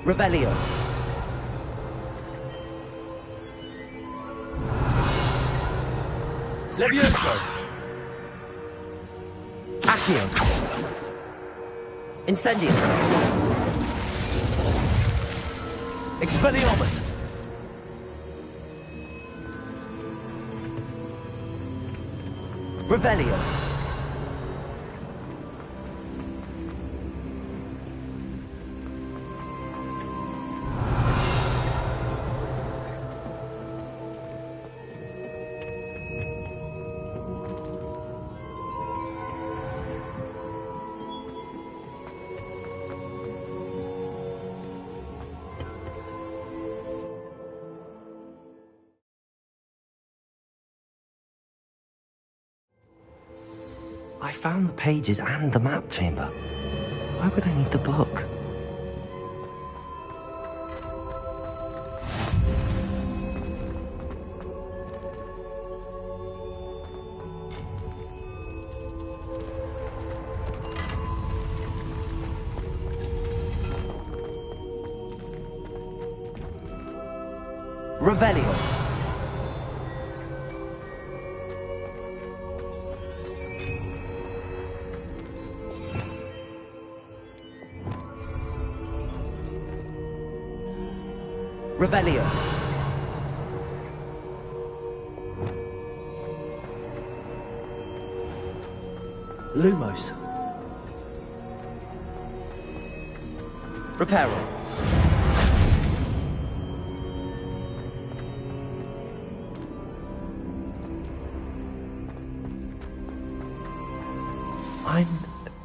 Revelio. Levioso. Accio. Incendio. Expelliarmus. Revelio. I found the pages and the map chamber. Why would I need the book? Revelio. Revelio. Lumos. Reparo. I'm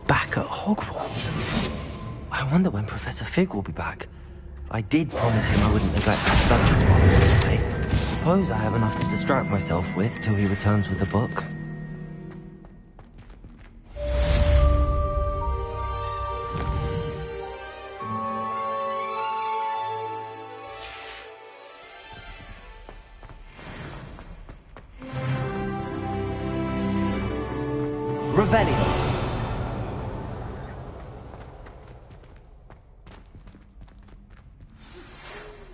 back at Hogwarts. I wonder when Professor Fig will be back. I did promise him I wouldn't neglect my studies while he was away. Suppose I have enough to distract myself with till he returns with the book. Revelio.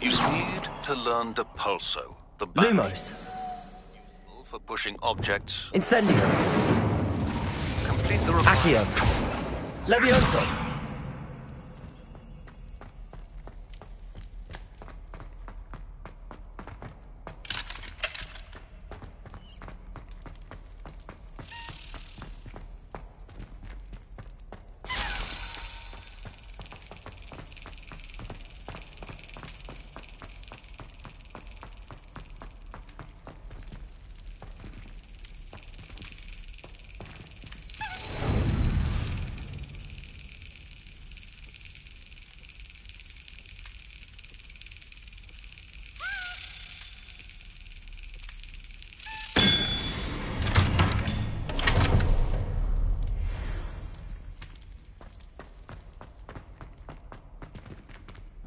You need to learn Depulso, the badge. Lumos. Useful for pushing objects. Incendio. Complete the Accio. Levioso.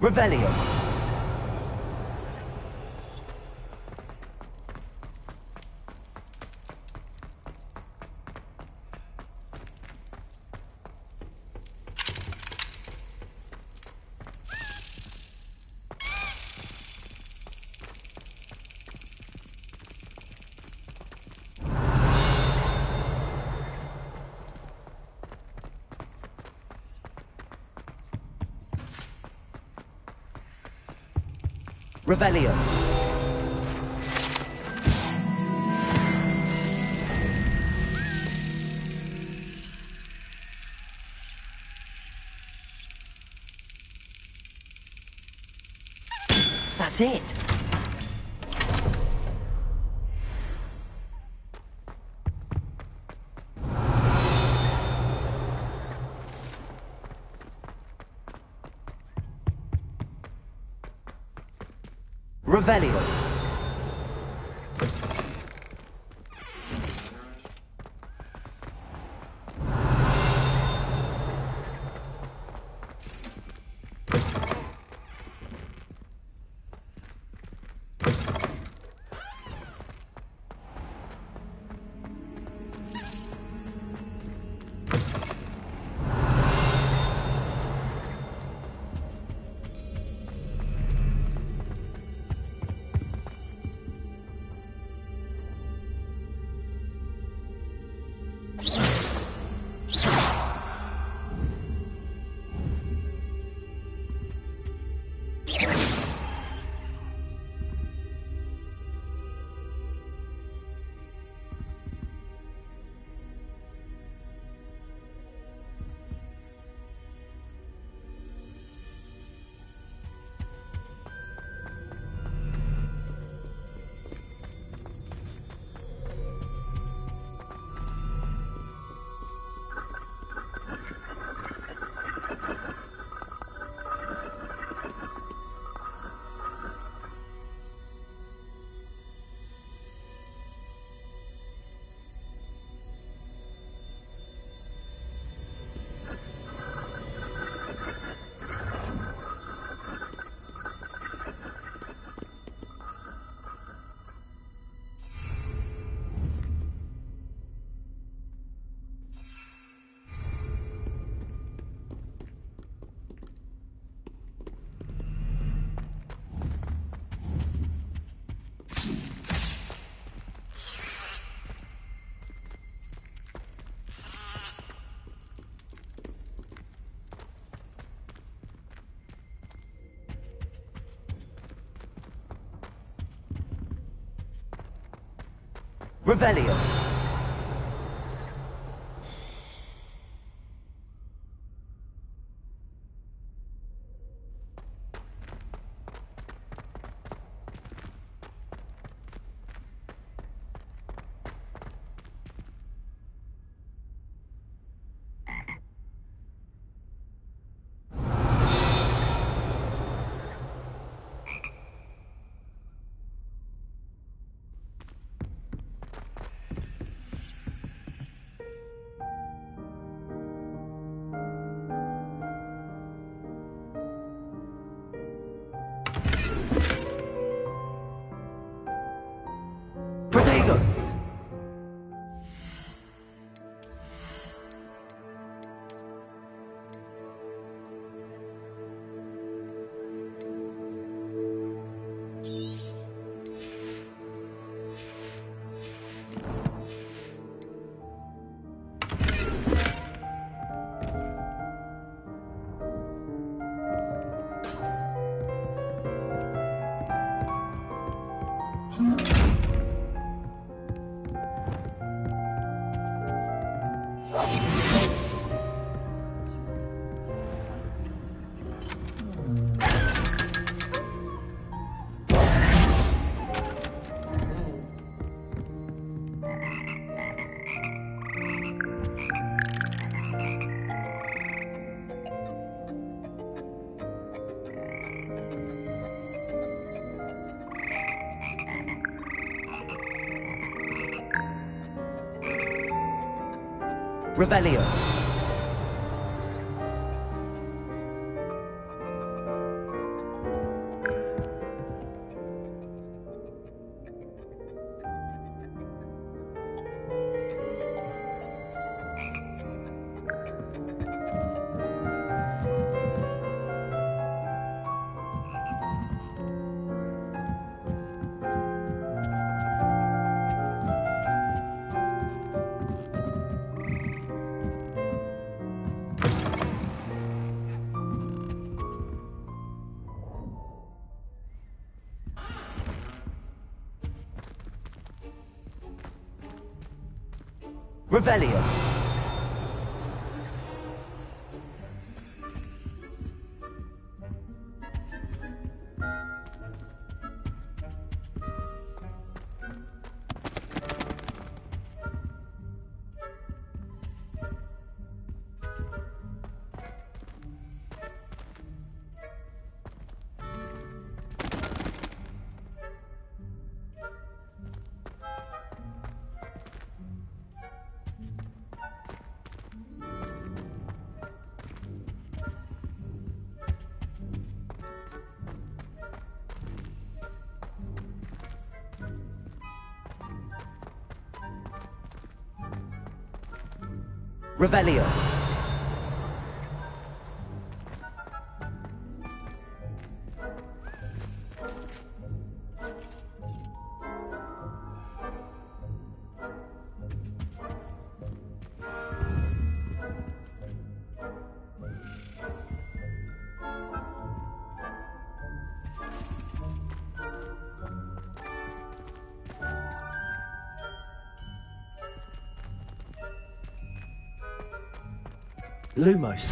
Revelio. Revelio. That's it. Revelio. Revelio. Protego! Revelio. Revelio. Revelio. Lumos.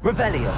Revelio.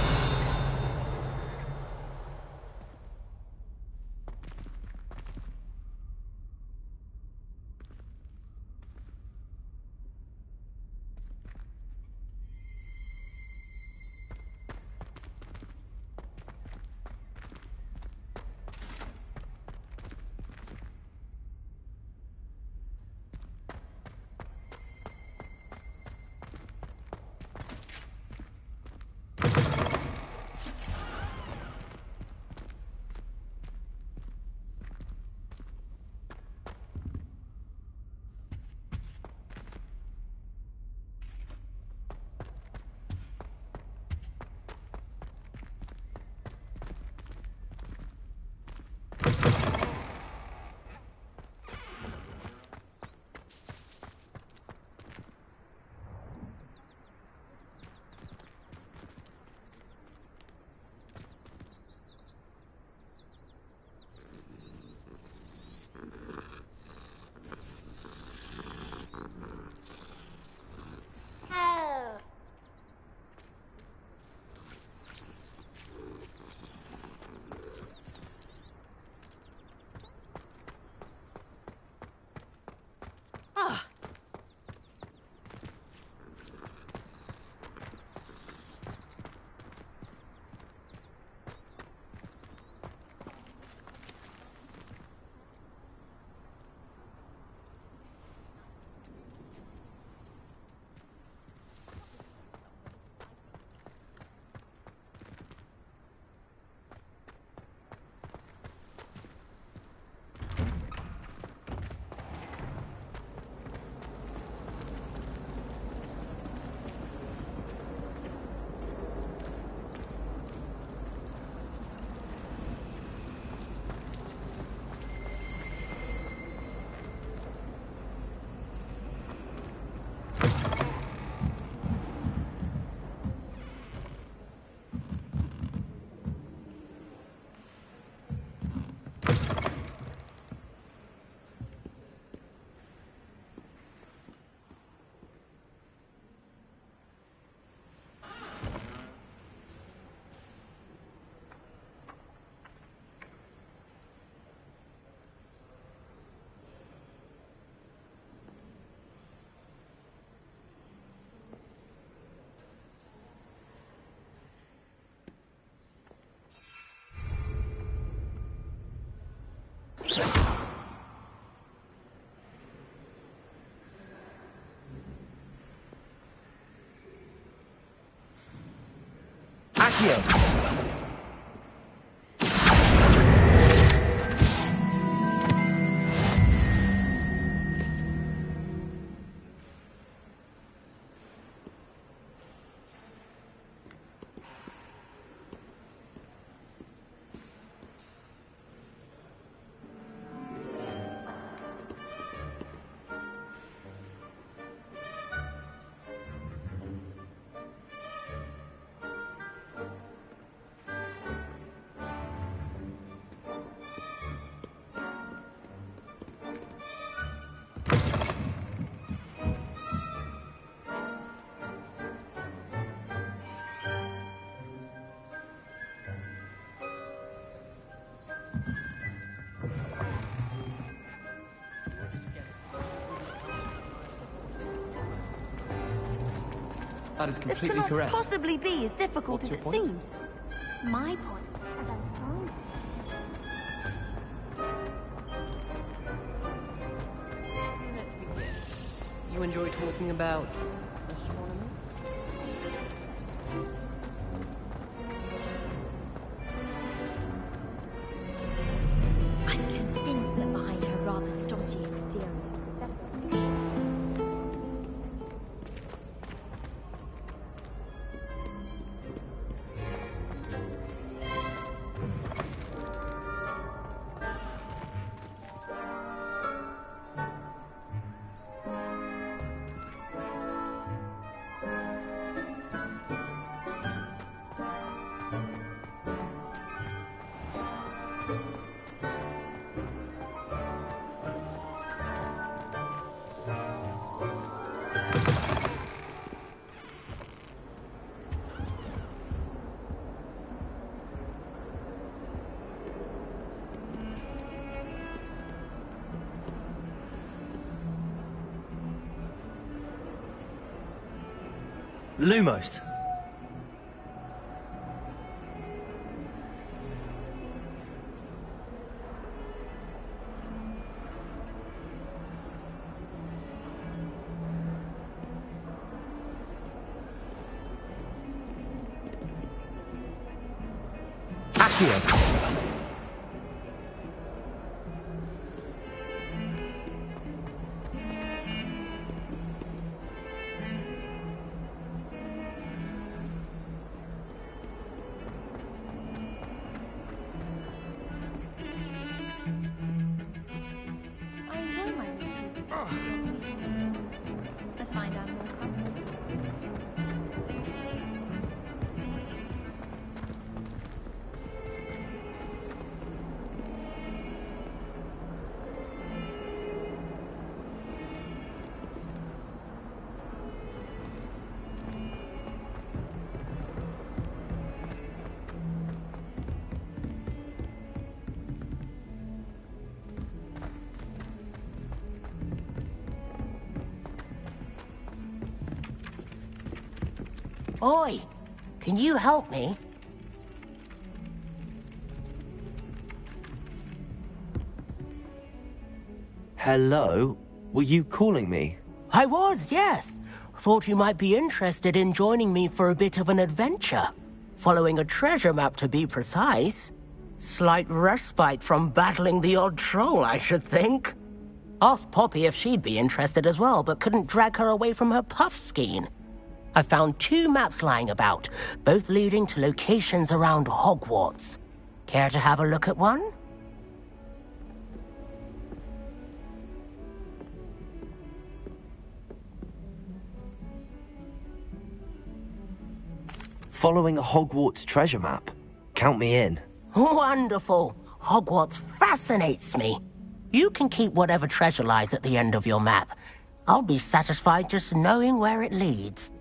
Accio! That is This completely cannot correct. possibly be as difficult What's as your it point? seems. My point about time. You enjoy talking about astronomy? I'm convinced that behind her rather stodgy exterior, Lumos. Accio. I enjoy my reading. I find I'm more comfortable. Oi! Can you help me? Hello? Were you calling me? I was, yes. Thought you might be interested in joining me for a bit of an adventure. Following a treasure map, to be precise. Slight respite from battling the odd troll, I should think. Asked Poppy if she'd be interested as well, but couldn't drag her away from her puff skein. I found 2 maps lying about, both leading to locations around Hogwarts. Care to have a look at one? Following a Hogwarts treasure map? Count me in. Wonderful. Hogwarts fascinates me. You can keep whatever treasure lies at the end of your map. I'll be satisfied just knowing where it leads.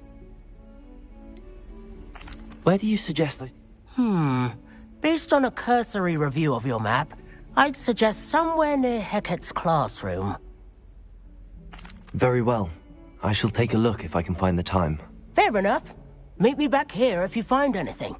Where do you suggest I... Based on a cursory review of your map, I'd suggest somewhere near Hecat's classroom. Very well. I shall take a look if I can find the time. Fair enough. Meet me back here if you find anything.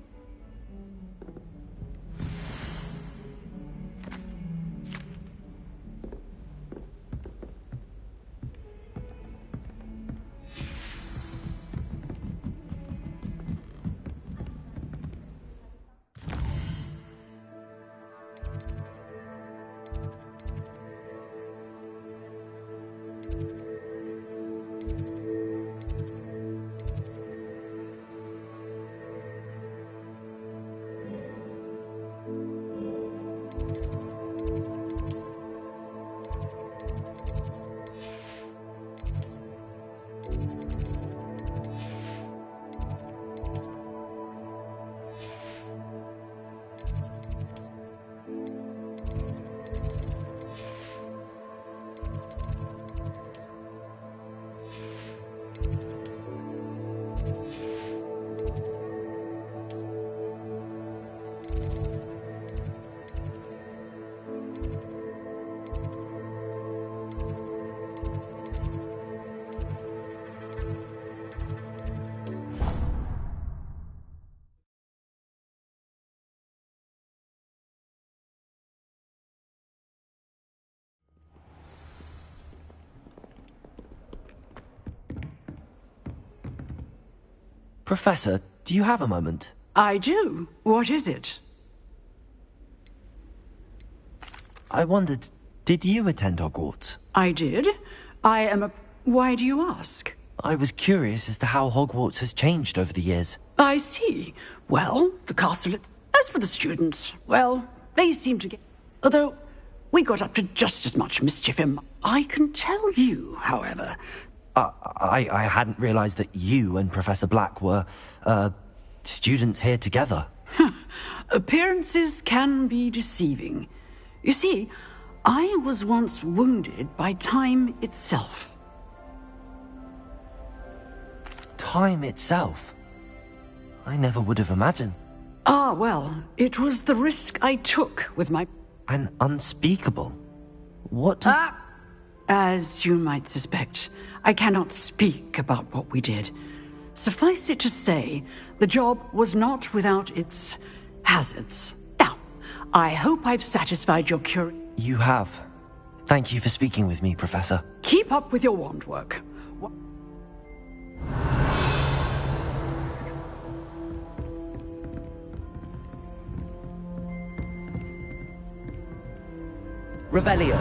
Professor, do you have a moment? I do. What is it? I wondered, did you attend Hogwarts? I did. I am a... Why do you ask? I was curious as to how Hogwarts has changed over the years. I see. Well, the castle... As for the students, well, they seem to get... Although, we got up to just as much mischief in... I can tell you, however... I hadn't realized that you and Professor Black were, students here together. Appearances can be deceiving. You see, I was once wounded by time itself. Time itself? I never would have imagined. Ah, well, it was the risk I took with my... And unspeakable. What does... As you might suspect, I cannot speak about what we did. Suffice it to say, the job was not without its hazards. Now, I hope I've satisfied your curiosity. You have. Thank you for speaking with me, Professor. Keep up with your wand work. Revelio.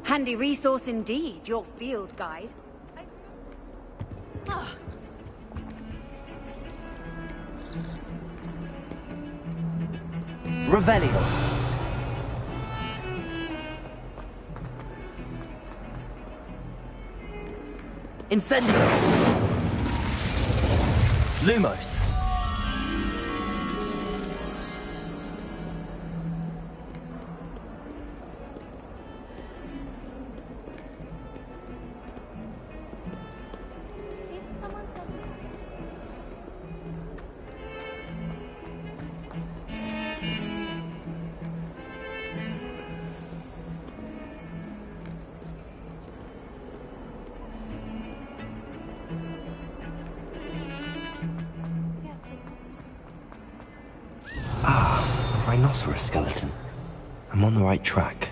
Handy resource indeed, your field guide. Revelio. Incendio. Lumos. A rhinoceros skeleton. I'm on the right track.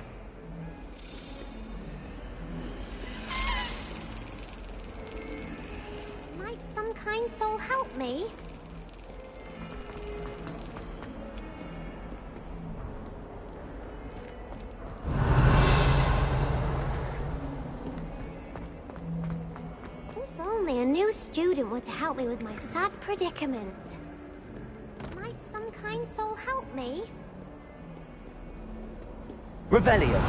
Might some kind soul help me? If only a new student were to help me with my sad predicament. Might some kind soul help me? Revelio.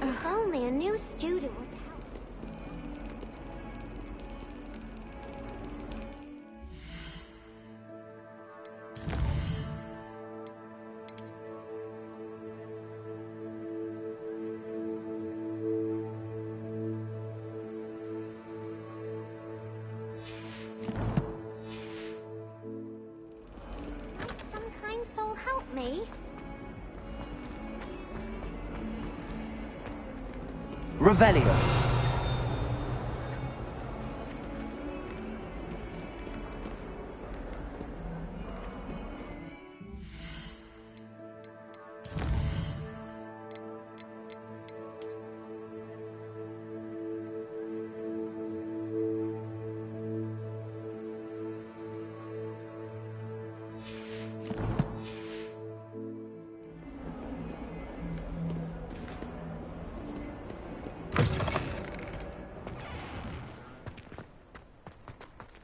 If only a new student would help. Some kind soul help me? Revelio.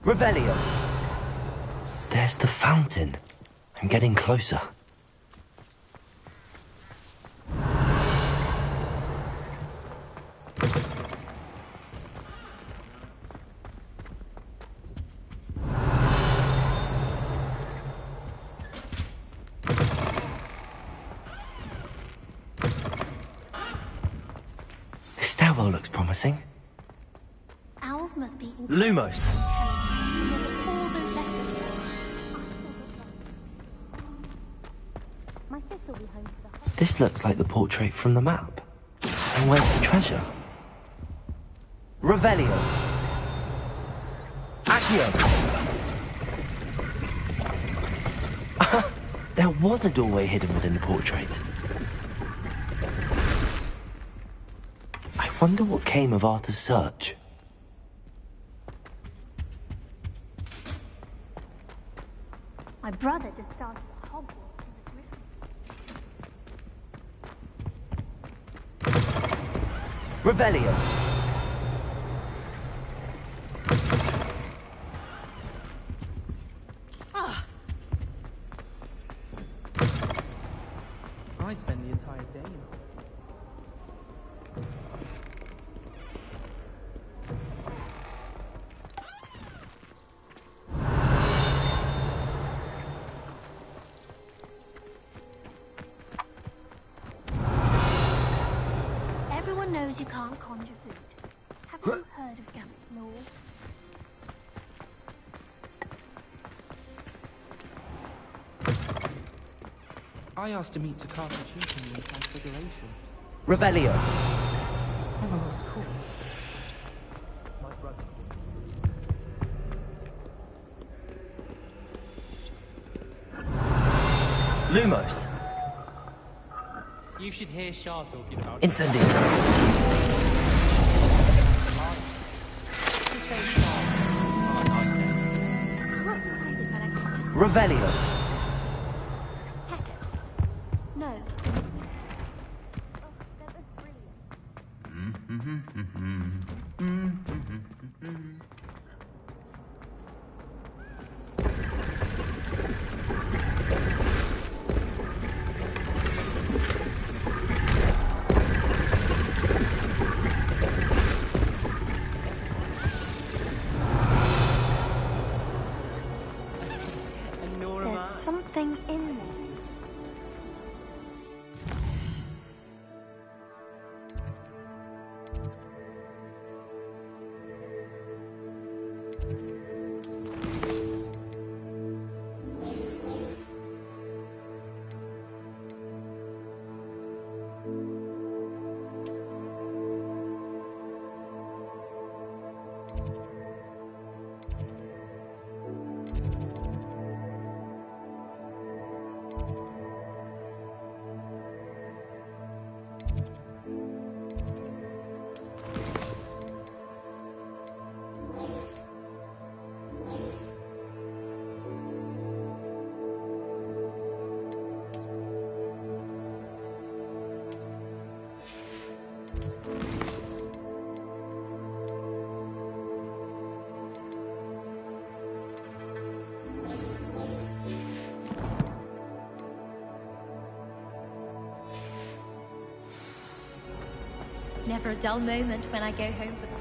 Revelio. There's the fountain. I'm getting closer. This stairwell looks promising. Owls must be Lumos. all those letters. My sister will be home for the holiday. This looks like the portrait from the map. And where's the treasure? Revelio. Accio. There was a doorway hidden within the portrait. I wonder what came of Arthur's search. My brother just started at Hogwarts as a Gryffindor. Revelio. I spend the entire day. Everyone knows you can't conjure food. Have you heard of Gambit's law? I asked to meet Takata Chukin in Transfiguration. Revelio. Oh, of course. My brother. Lumos. You should hear Shah talking about Incendio. Revelio. Heck. No. That was brilliant. something in there. Never a dull moment when I go home with her.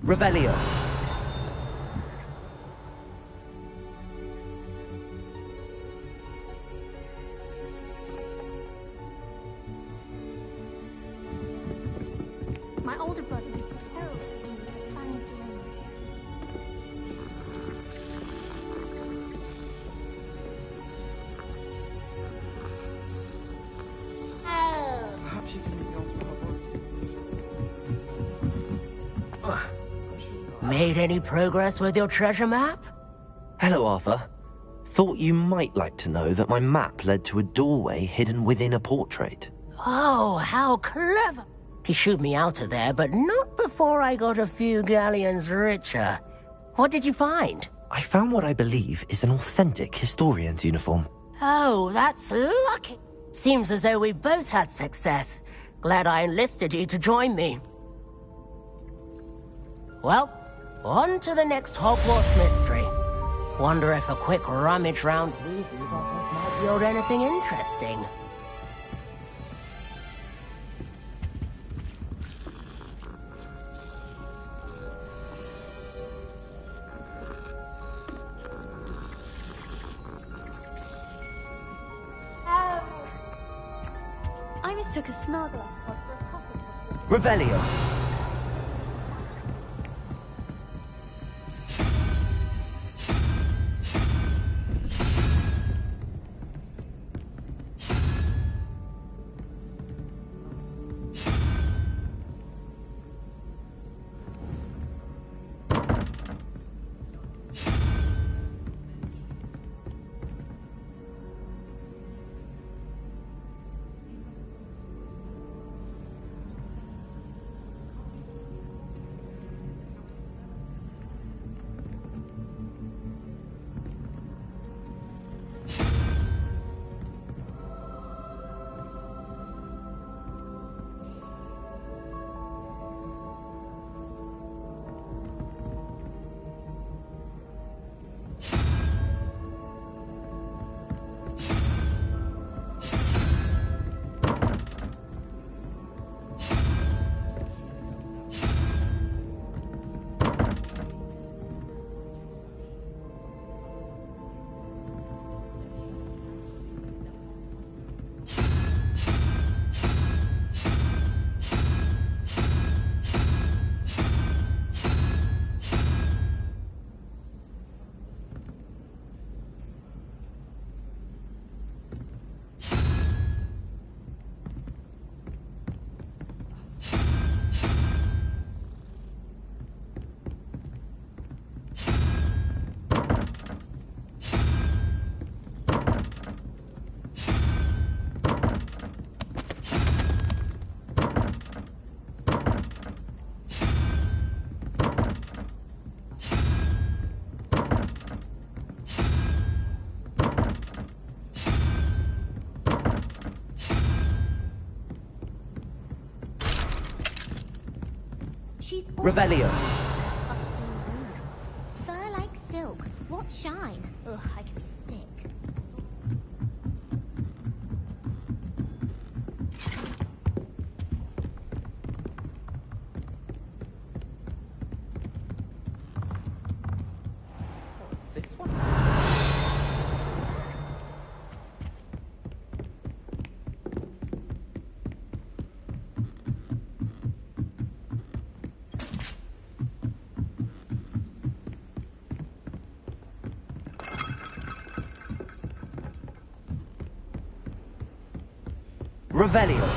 Revelio. My older brother was terrible when he was trying to learn. Perhaps you can lead me on to Hogwarts. Made any progress with your treasure map? Hello, Arthur. Thought you might like to know that my map led to a doorway hidden within a portrait. Oh, how clever! He shooed me out of there, but not before I got a few galleons richer. What did you find? I found what I believe is an authentic historian's uniform. Oh, that's lucky. Seems as though we both had success. Glad I enlisted you to join me. Well, on to the next Hogwarts mystery. Wonder if a quick rummage round these boxes might yield anything interesting. I mistook a Snargle for a Hufflepuff. Revelio. She's Revelio. Fur like silk. What shine? Ugh, I can be sick. What's this one? Revelio.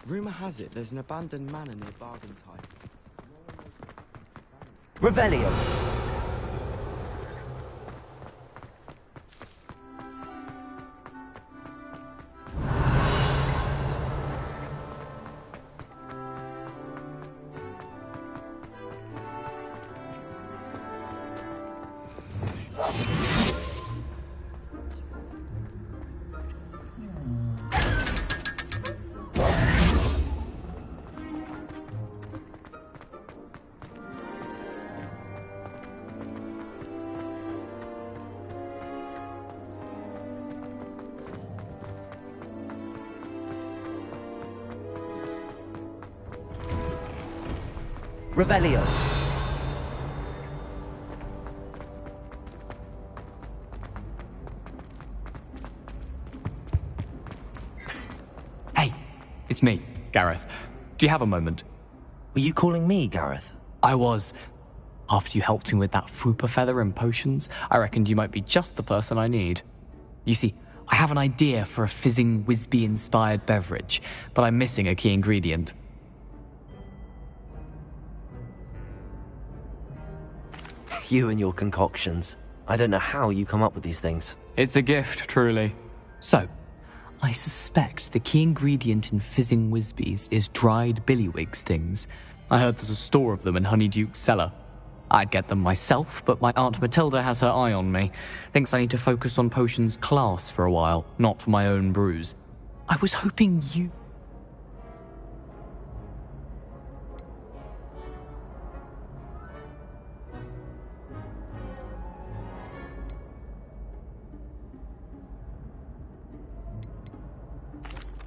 Rumour has it there's an abandoned manor near Bargentine. Revelio. Revelio. Hey, it's me, Gareth. Do you have a moment? Were you calling me, Gareth? I was. After you helped me with that Fupa feather and potions, I reckoned you might be just the person I need. You see, I have an idea for a fizzing Wisby-inspired beverage, but I'm missing a key ingredient. You and your concoctions. I don't know how you come up with these things. It's a gift, truly. So, I suspect the key ingredient in fizzing Wisbies is dried billywig stings. I heard there's a store of them in Honeyduke's cellar. I'd get them myself, but my Aunt Matilda has her eye on me. Thinks I need to focus on potions class for a while, not for my own brews. I was hoping you...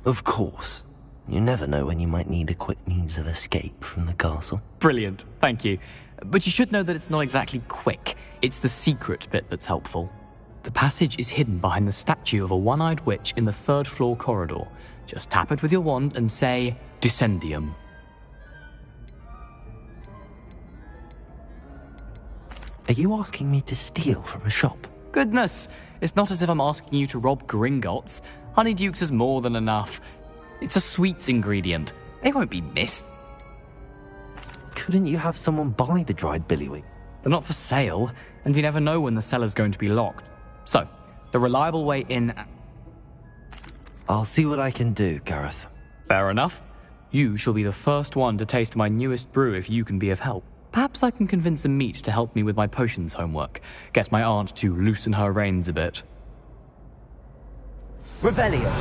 Of course. You never know when you might need a quick means of escape from the castle. Brilliant, thank you. But you should know that it's not exactly quick. It's the secret bit that's helpful. The passage is hidden behind the statue of a one-eyed witch in the third-floor corridor. Just tap it with your wand and say, Descendium. Are you asking me to steal from a shop? Goodness, it's not as if I'm asking you to rob Gringotts. Honeyduke's is more than enough. It's a sweets ingredient. They won't be missed. Couldn't you have someone buy the dried billywig? They're not for sale, and you never know when the cellar's going to be locked. So, the reliable way in... I'll see what I can do, Gareth. Fair enough. You shall be the first one to taste my newest brew if you can be of help. Perhaps I can convince a meat to help me with my potions homework. Get my aunt to loosen her reins a bit. Revelio!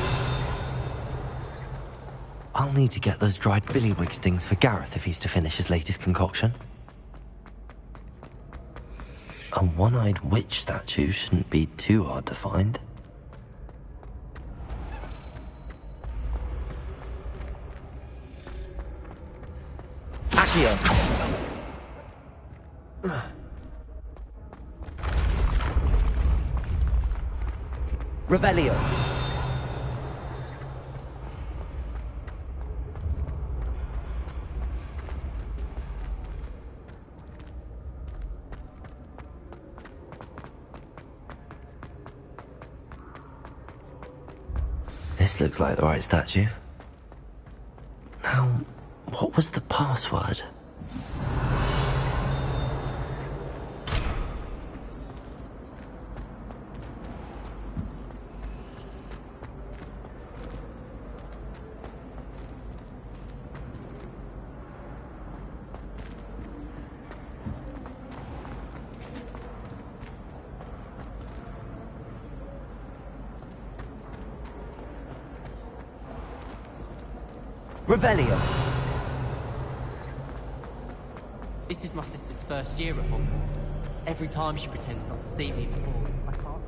I'll need to get those dried billywig stings for Gareth if he's to finish his latest concoction. A one-eyed witch statue shouldn't be too hard to find. Accio! Revelio. This looks like the right statue. Now, what was the password? Revelio. This is my sister's first year at Hogwarts. Every time she pretends not to see me before. I can't.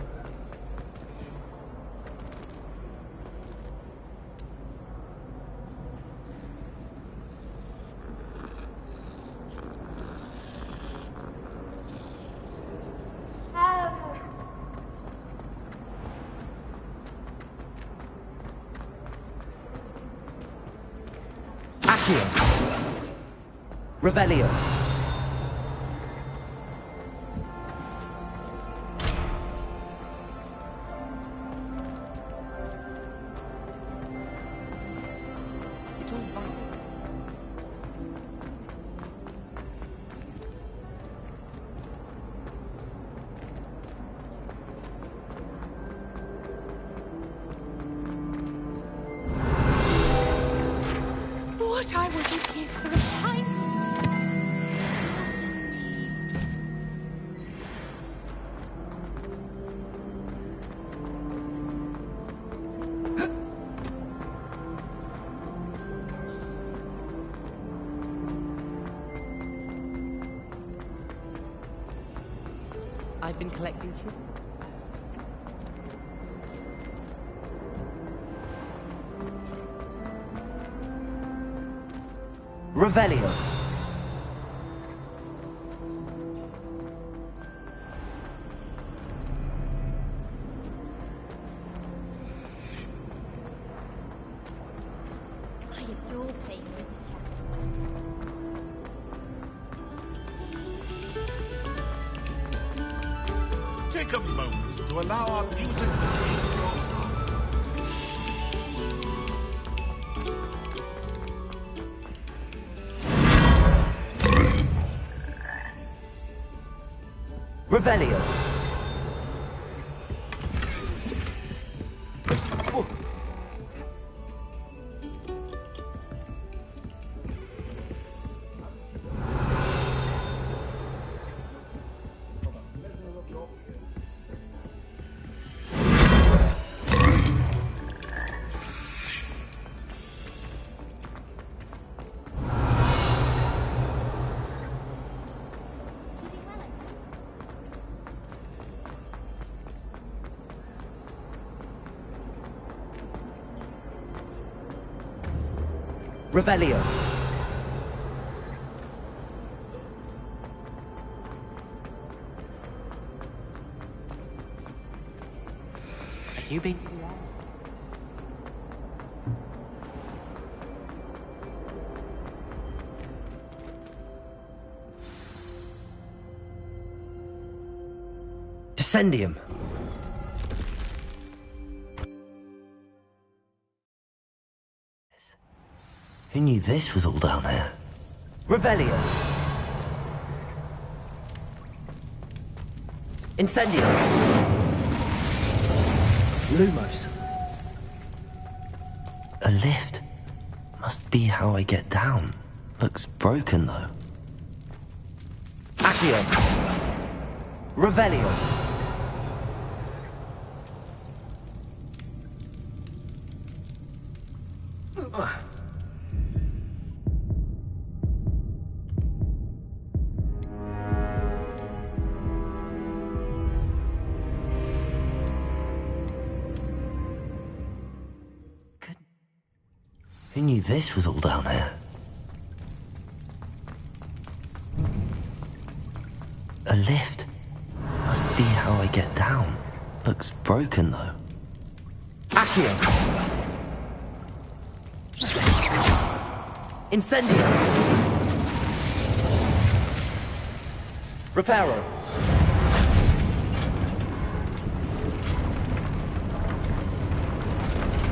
Revelio. It's all fine. What I wouldn't give for a pint. I've been collecting children. Revelio. I adore playing with the cat. Take a moment to allow our music to soothe your heart. Revelio. Revelio. Have you been? Descendium. Who knew this was all down here? Revelio. Incendio. Lumos. A lift. Must be how I get down. Looks broken though. Accio. Revelio. Who knew this was all down here? A lift. Must be how I get down. Looks broken though. Accio. Incendio. Reparo.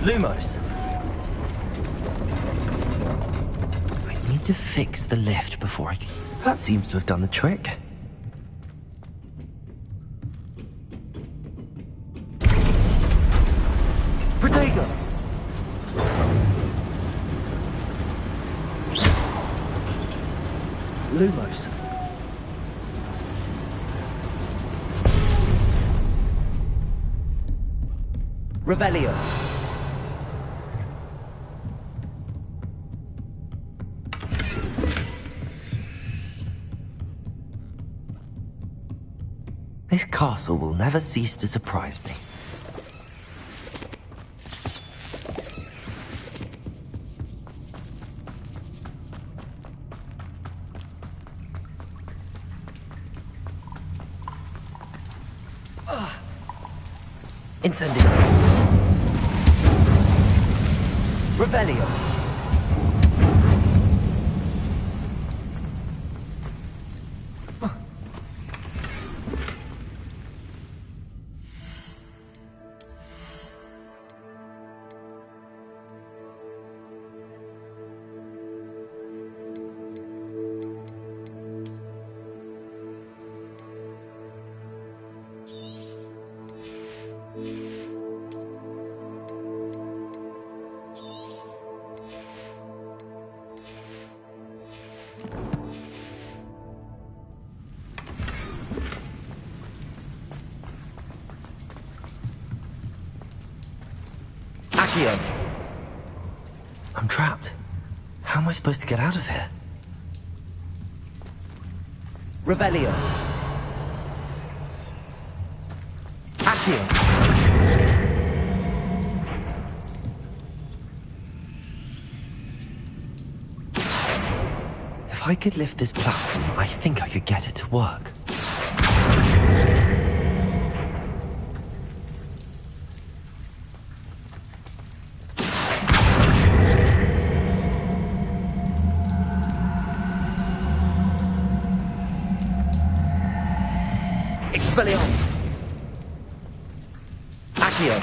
Lumos. I need to fix the lift before I can... That seems to have done the trick. Protego! Lumos. Revelio. This castle will never cease to surprise me. Incendio. Revelio. Accio. I'm trapped. How am I supposed to get out of here? Revelio. Accio. If I could lift this platform, I think I could get it to work. Expelliarmus. Accio.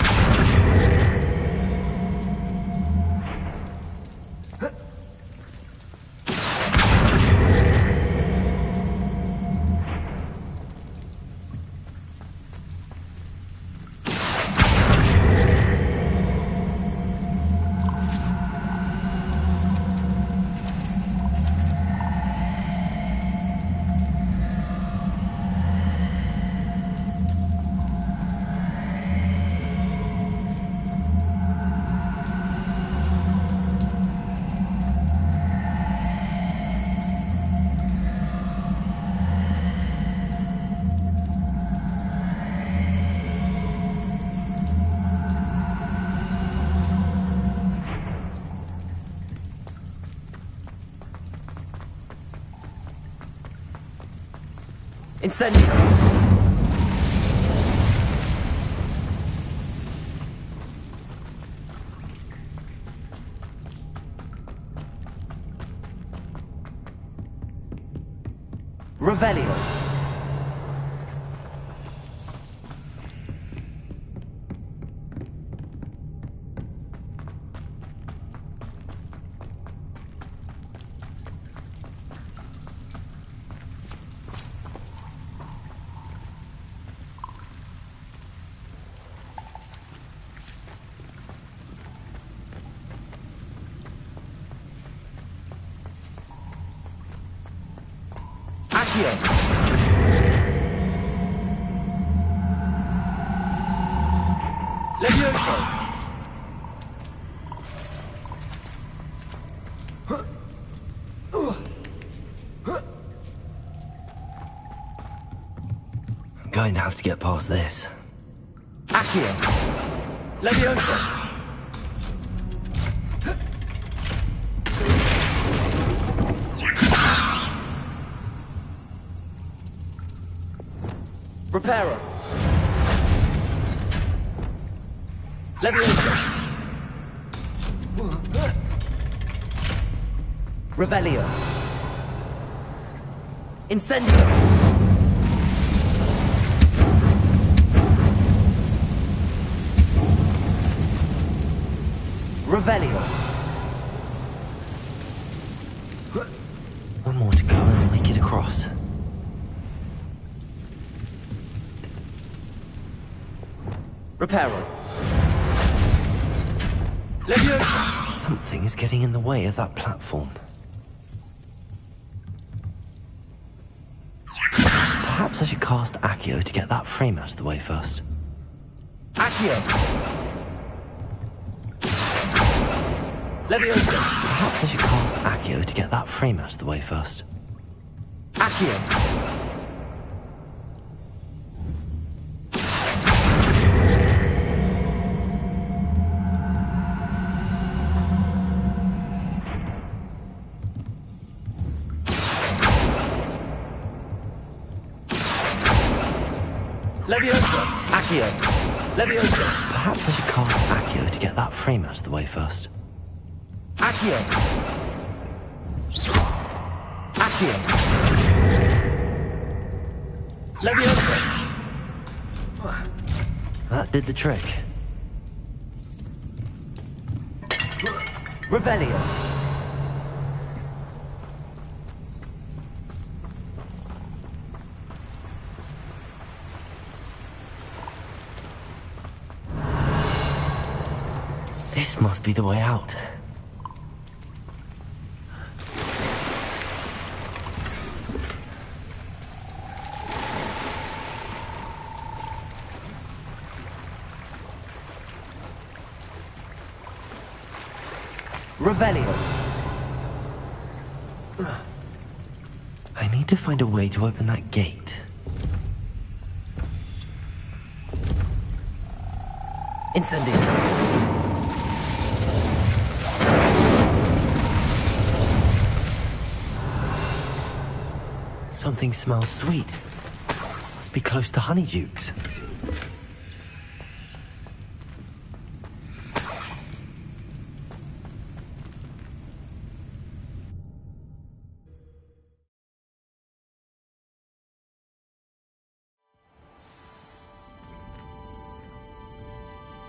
Incendio. Revelio. Accio. Levioso. I'm going to have to get past this. Accio. Levioso. Reparo. Leviosa! Revelio! Incendio! Revelio! One more to go and I'll make it across. Reparo! Leviosa! Something is getting in the way of that platform. Perhaps I should cast Accio to get that frame out of the way first. Accio! Leviosa! Perhaps I should cast Accio to get that frame out of the way first. Accio! Leviosa! Accio! Leviosa! Perhaps I should cast Accio to get that frame out of the way first. Accio! Accio! Leviosa! That did the trick. Revelio! This must be the way out. Revelio. I need to find a way to open that gate. Incendio. Something smells sweet. Must be close to Honeydukes.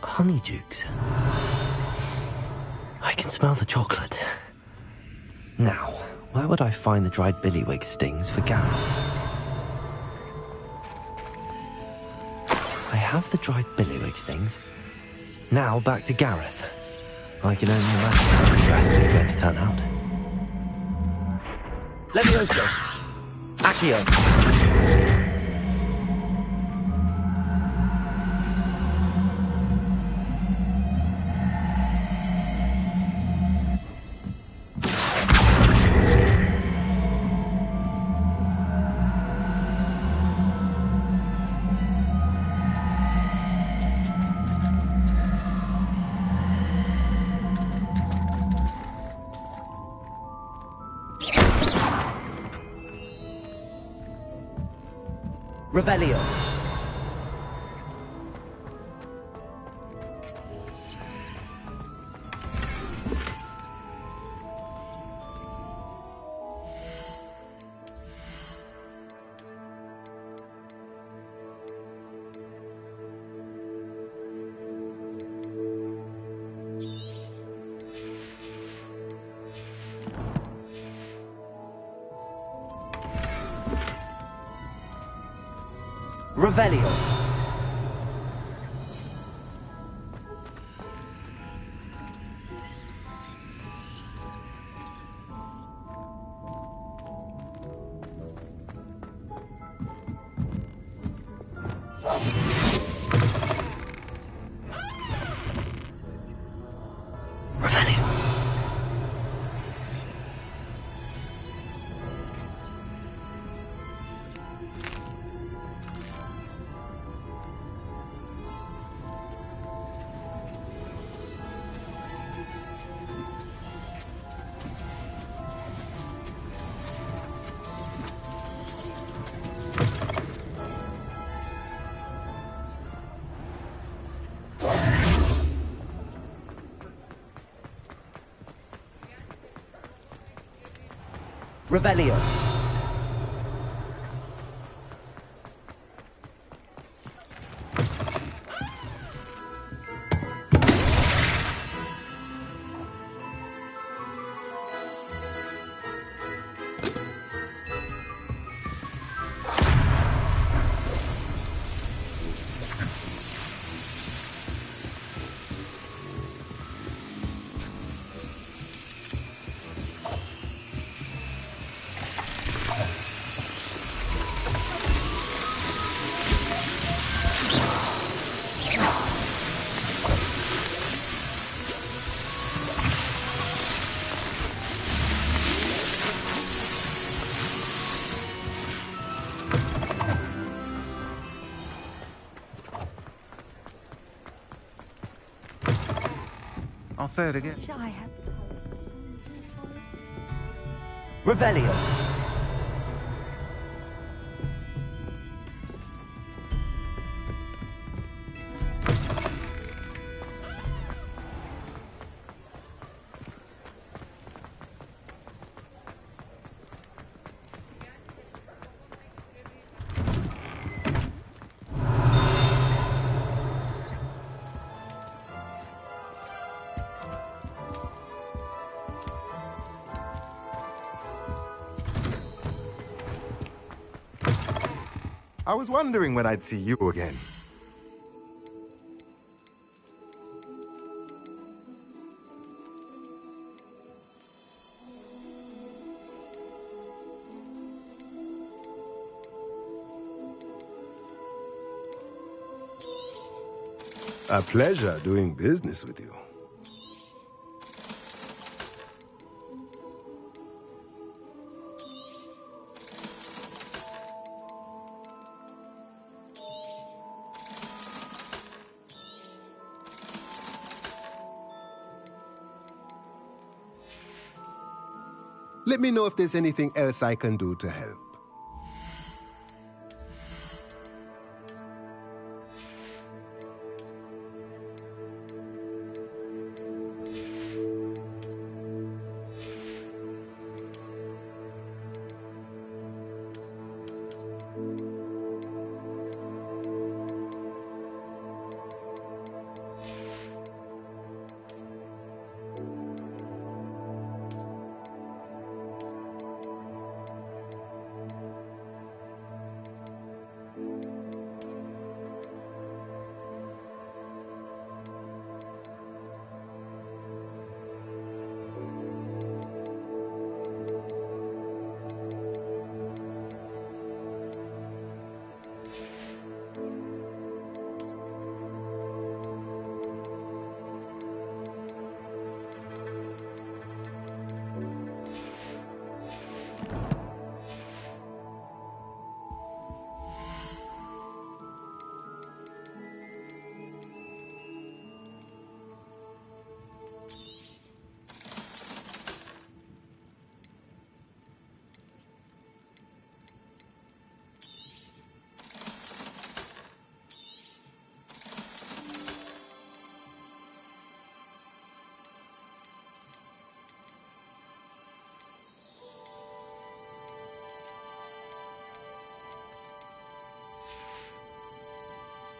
Honeydukes. I can smell the chocolate. Now, where would I find the dried billywig stings for Gareth? I have the dried billywig stings. Now back to Gareth. I can only imagine how the recipe's going to turn out. Leviosa! Accio! Revelio. Revelio. Revelio. Revelio. I'll say it again. Revelio. I was wondering when I'd see you again. A pleasure doing business with you. Let me know if there's anything else I can do to help.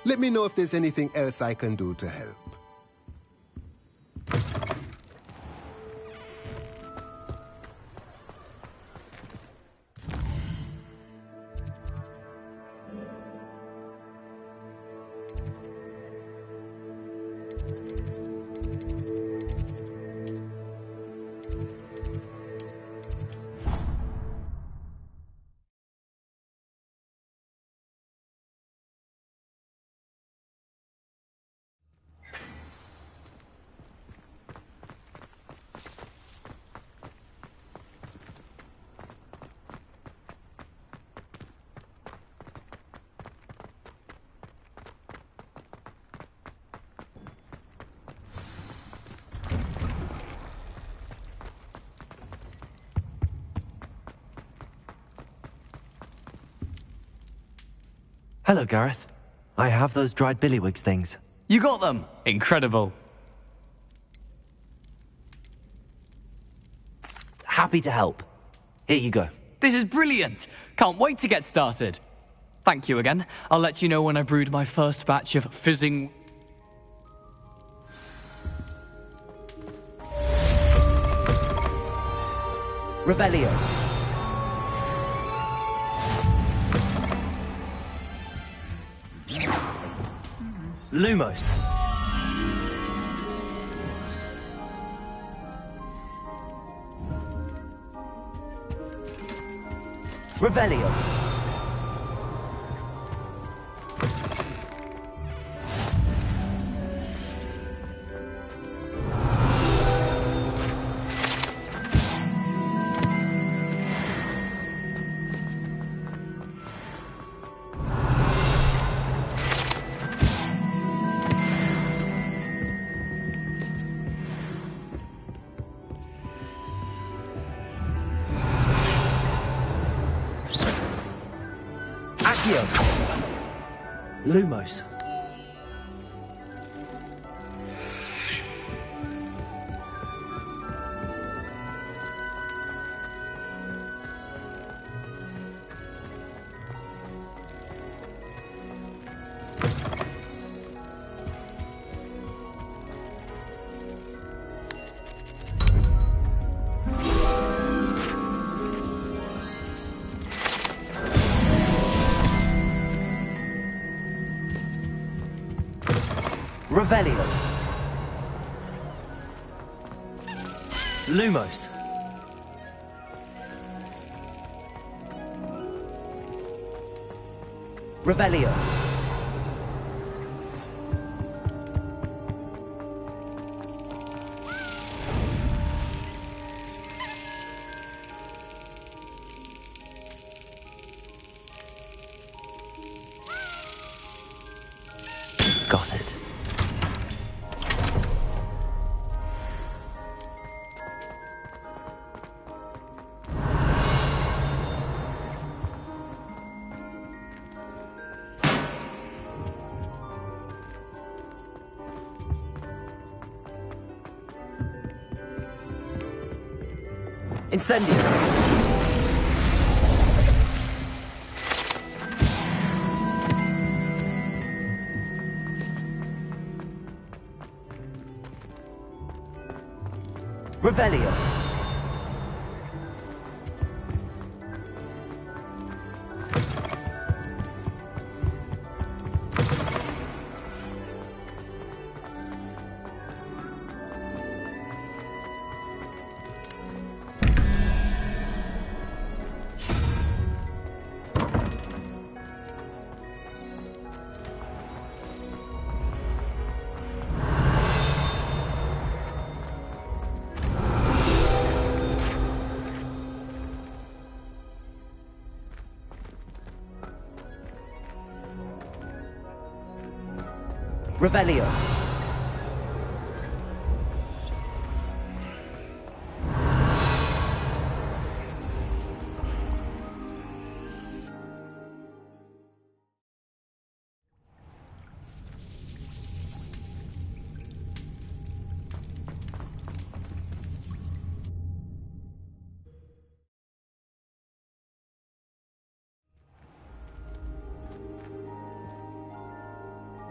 Let me know if there's anything else I can do to help. Hello, Gareth. I have those dried billywigs things. You got them! Incredible. Happy to help. Here you go. This is brilliant! Can't wait to get started. Thank you again. I'll let you know when I brewed my first batch of fizzing... Revelio. Lumos. Revelio. Accio. Lumos. Revelio. Lumos. Revelio. Got it. Incendio. Revelio. Revelio.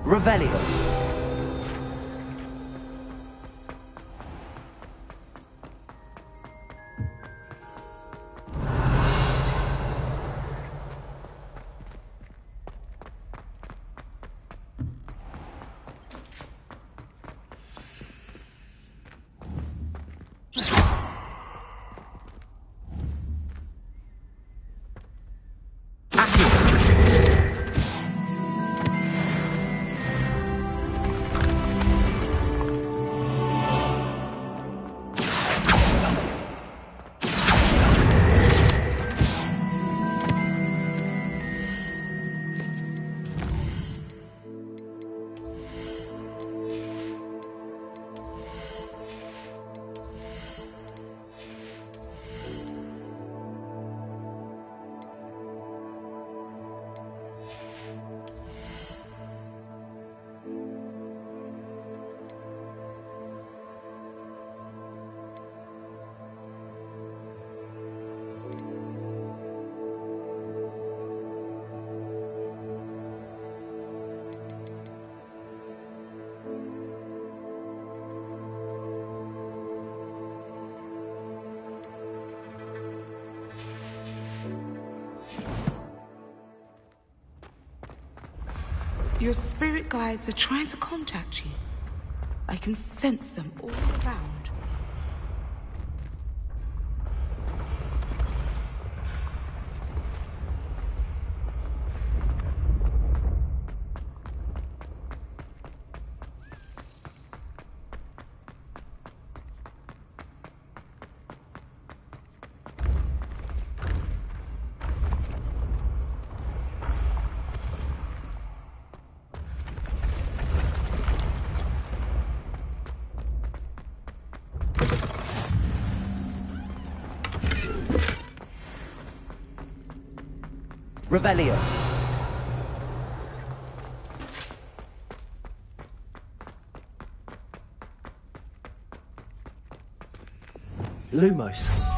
Revelio. Your spirit guides are trying to contact you. I can sense them all around. Revelio. Lumos.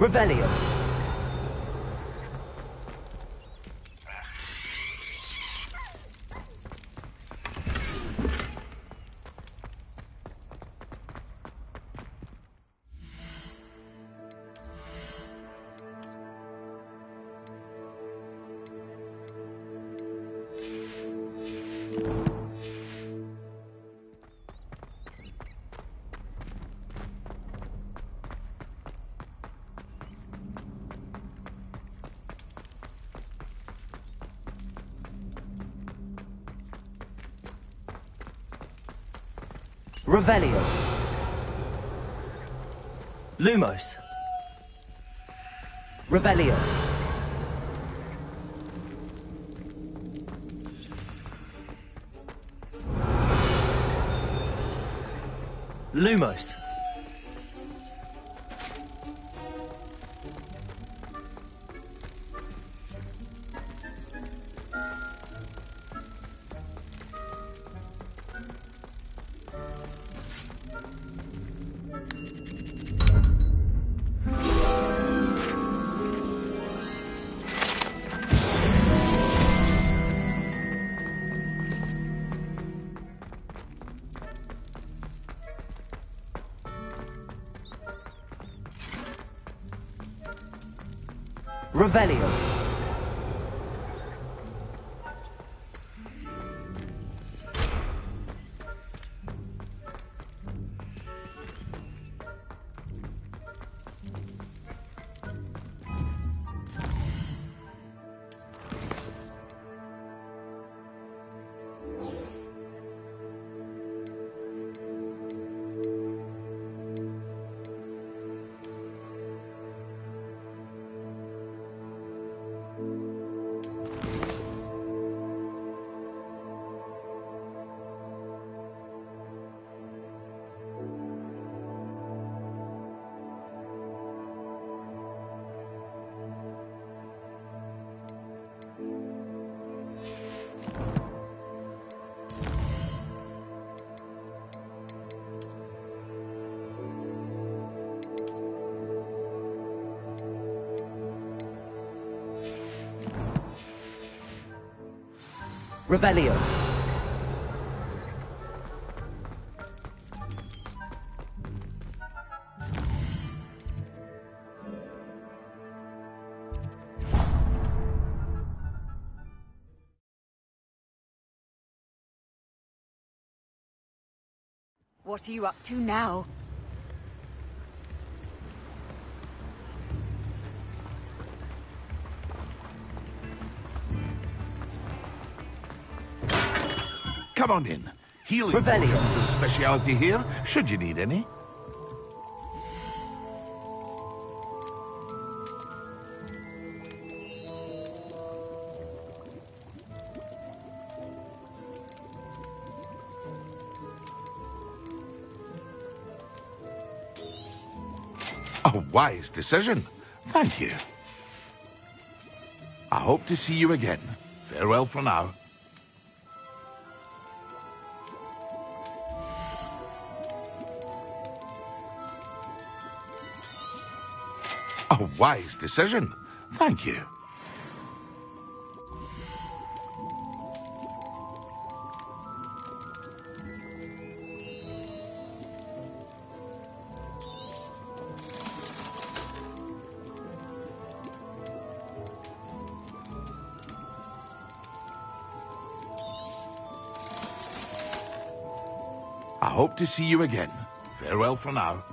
Revelio. Revelio. Lumos. Revelio. Lumos. Revelio. Revelio. What are you up to now? Come on in. Healing Revelio. potions is a specialty here, should you need any. A wise decision. Thank you. I hope to see you again. Farewell for now. A wise decision. Thank you. I hope to see you again. Farewell for now.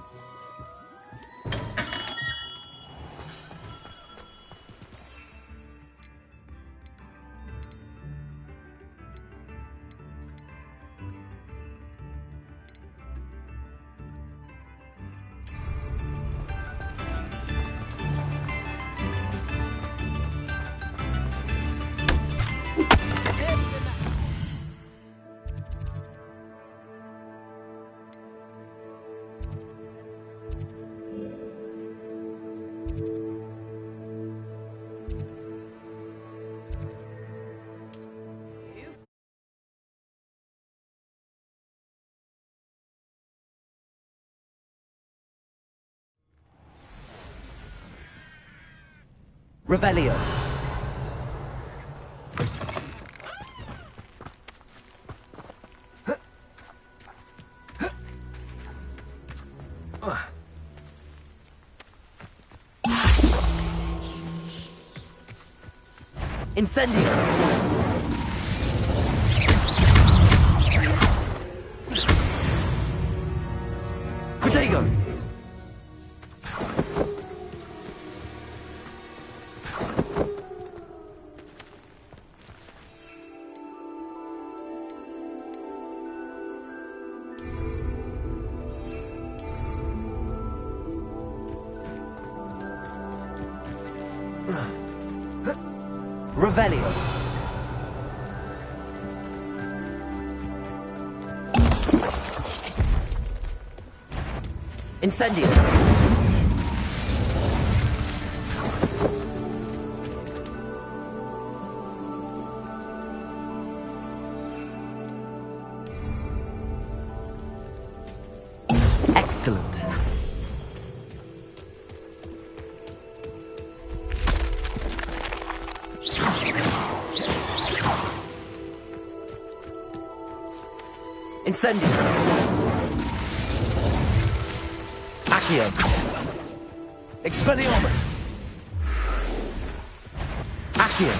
Revelio. Incendio. Protego. Revelio. Incendio. Excellent. Incendio. Accio. Expelliarmus. Accio.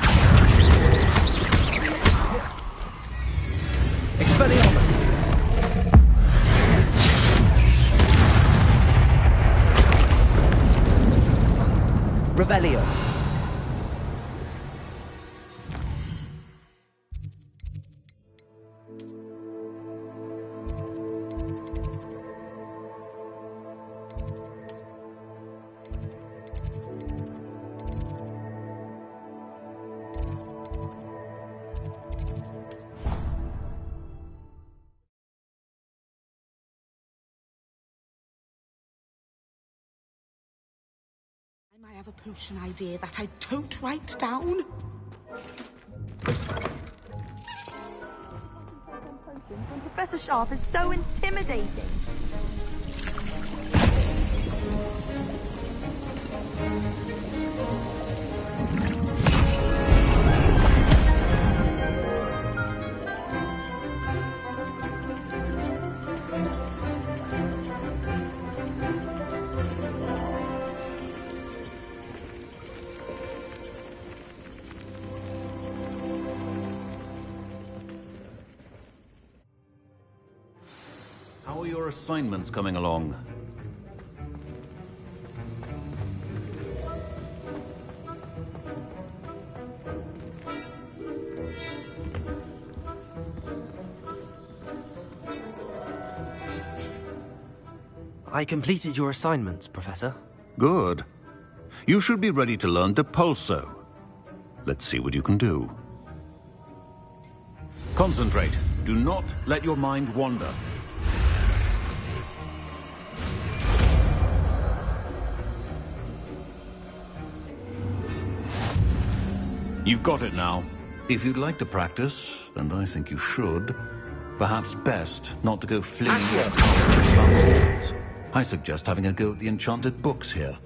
Expelliarmus. Revelio. I have a potion idea that I don't write down. When Professor Sharp is so intimidating. How are your assignments coming along? I completed your assignments, Professor. Good. You should be ready to learn Depulso. Let's see what you can do. Concentrate. Do not let your mind wander. You've got it now. If you'd like to practice, and I think you should, perhaps best not to go flinging your confidence about the halls. I suggest having a go at the enchanted books here.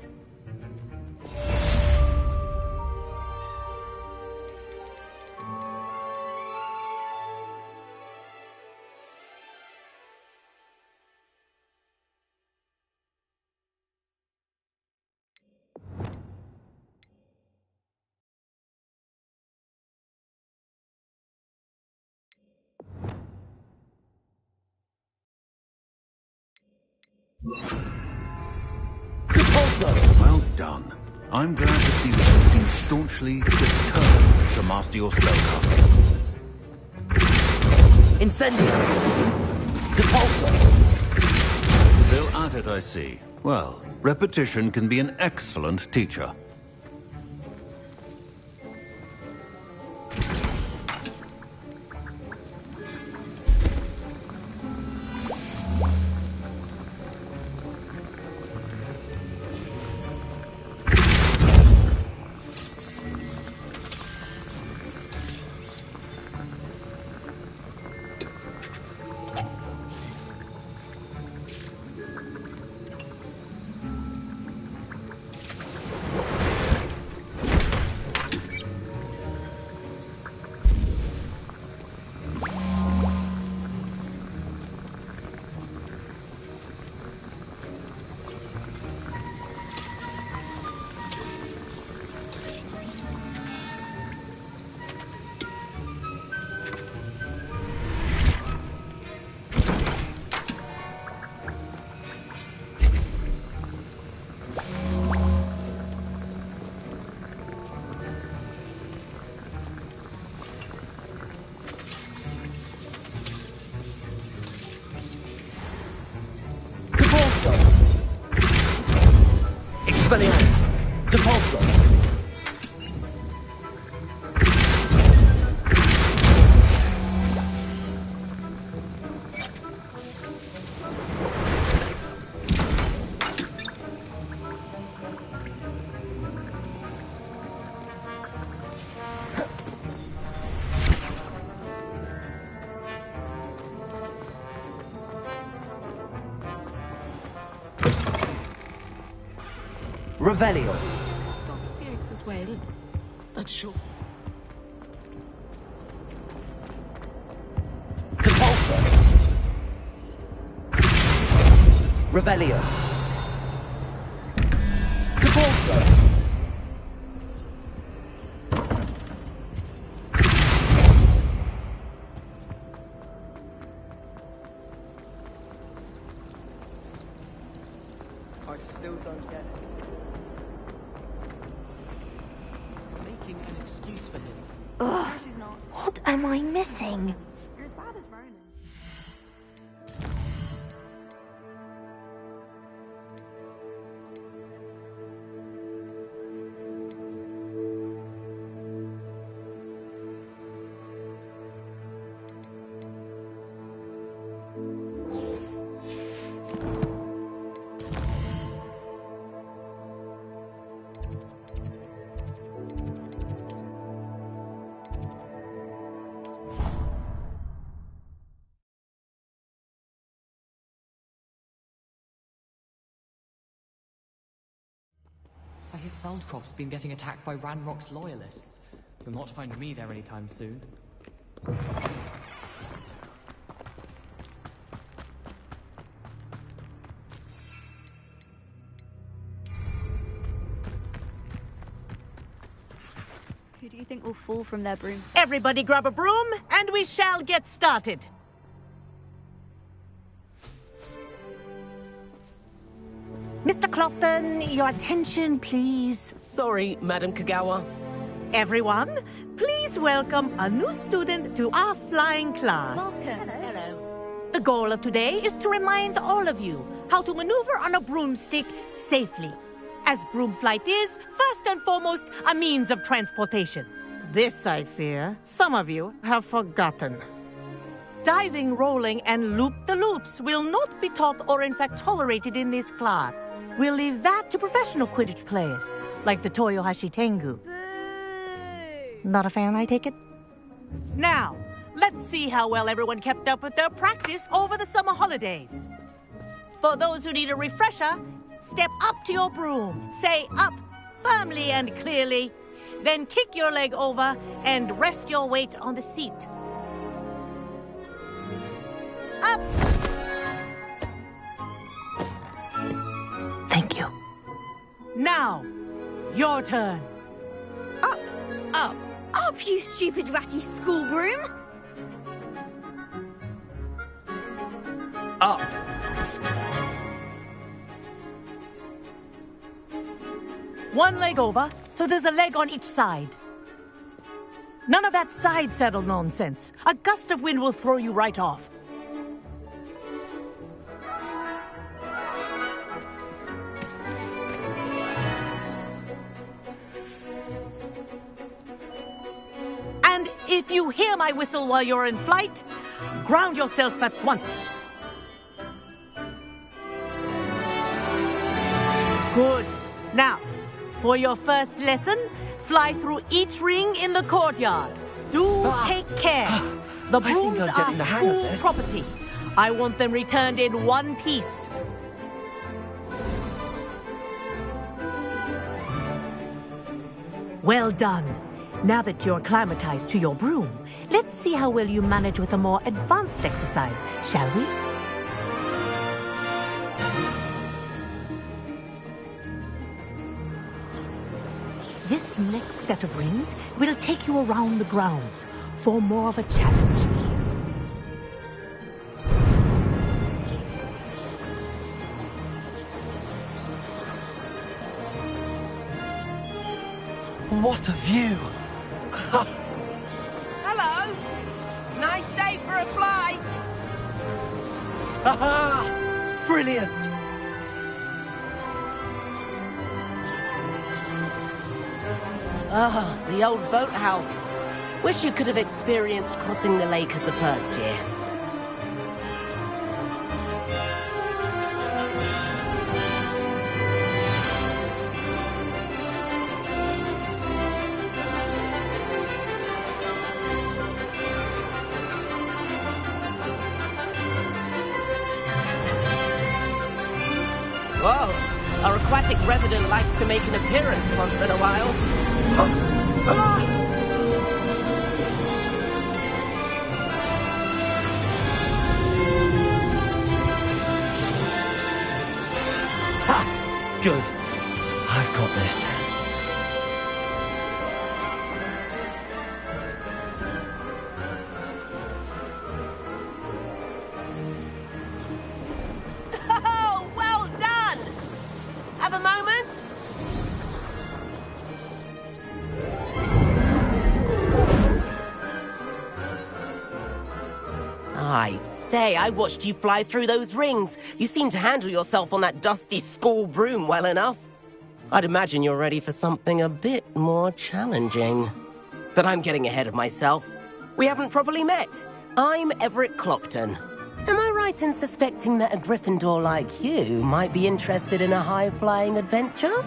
Well done. I'm glad to see that you seem staunchly determined to master your spellcasting. Incendio! Depulso! Still at it, I see. Well, repetition can be an excellent teacher. Expelliarmus! Depulso! Revelio. Dogs as well, but sure. Depulso. Revelio. Depulso. I still don't get it. Making an excuse for him. Ugh, what am I missing? You're as bad as Ronan. I hear Feldcroft's been getting attacked by Ranrock's loyalists. You'll not find me there anytime soon. Who do you think will fall from their broom? Everybody grab a broom, and we shall get started. Mr. Clopton, your attention, please. Sorry, Madam Kagawa. Everyone, please welcome a new student to our flying class. Welcome. Hello. The goal of today is to remind all of you how to maneuver on a broomstick safely, as broom flight is, first and foremost, a means of transportation. This, I fear, some of you have forgotten. Diving, rolling, and loop-the-loops will not be taught or in fact tolerated in this class. We'll leave that to professional Quidditch players, like the Toyohashi Tengu. Boo! Not a fan, I take it? Now, let's see how well everyone kept up with their practice over the summer holidays. For those who need a refresher, step up to your broom, say up firmly and clearly, then kick your leg over and rest your weight on the seat. Up! Thank you. Now, your turn. Up! Up! Up, you stupid ratty school broom! Up! One leg over, so there's a leg on each side. None of that side saddle nonsense. A gust of wind will throw you right off. And if you hear my whistle while you're in flight, ground yourself at once. Good. Now, for your first lesson, fly through each ring in the courtyard. Do take care. The brooms are school property. I want them returned in one piece. Well done. Now that you're acclimatized to your broom, let's see how well you manage with a more advanced exercise, shall we? This next set of rings will take you around the grounds for more of a challenge. What a view! Hello! Nice day for a flight! Aha! Brilliant! Ah, the old boathouse. Wish you could have experienced crossing the lake as a first year. Whoa, our aquatic resident likes to make an appearance once in a while. Ha! Good. I've got this. Oh, well done! Have a moment? I say, I watched you fly through those rings. You seem to handle yourself on that dusty school broom well enough. I'd imagine you're ready for something a bit more challenging. But I'm getting ahead of myself. We haven't properly met. I'm Everett Clopton. Am I right in suspecting that a Gryffindor like you might be interested in a high-flying adventure?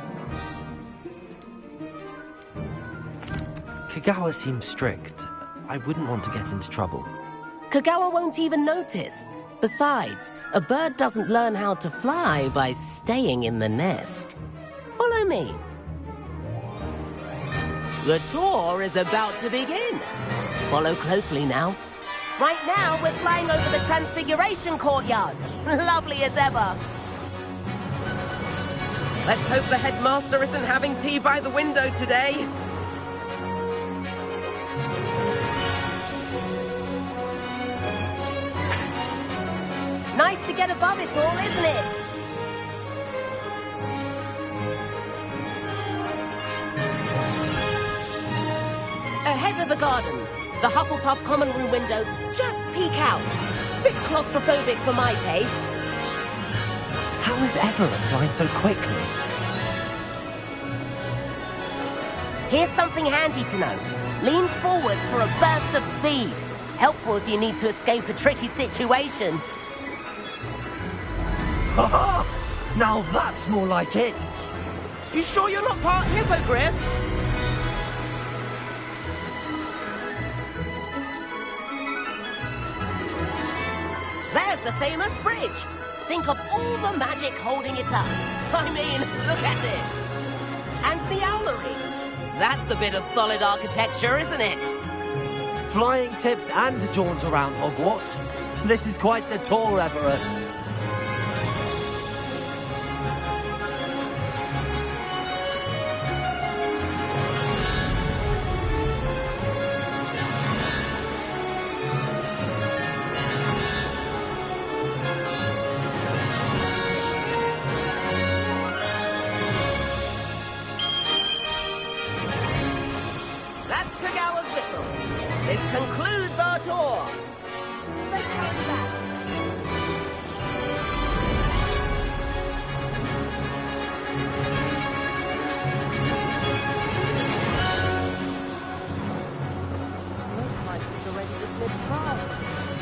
Kagawa seems strict. I wouldn't want to get into trouble. Kagawa won't even notice. Besides, a bird doesn't learn how to fly by staying in the nest. Follow me. The tour is about to begin. Follow closely now. Right now, we're flying over the Transfiguration Courtyard. Lovely as ever. Let's hope the headmaster isn't having tea by the window today. Nice to get above it all, isn't it? Ahead of the gardens, the Hufflepuff common room windows just peek out. Bit claustrophobic for my taste. How is Everett flying so quickly? Here's something handy to know. Lean forward for a burst of speed. Helpful if you need to escape a tricky situation. Ha! Now that's more like it! You sure you're not part hippogriff? famous bridge. Think of all the magic holding it up. I mean, look at it. And the owlery. That's a bit of solid architecture, isn't it? Flying tips and a jaunt around Hogwarts. This is quite the tour, Everett. Concludes our tour. Let's hurry back. Looks like it's already dismissed class.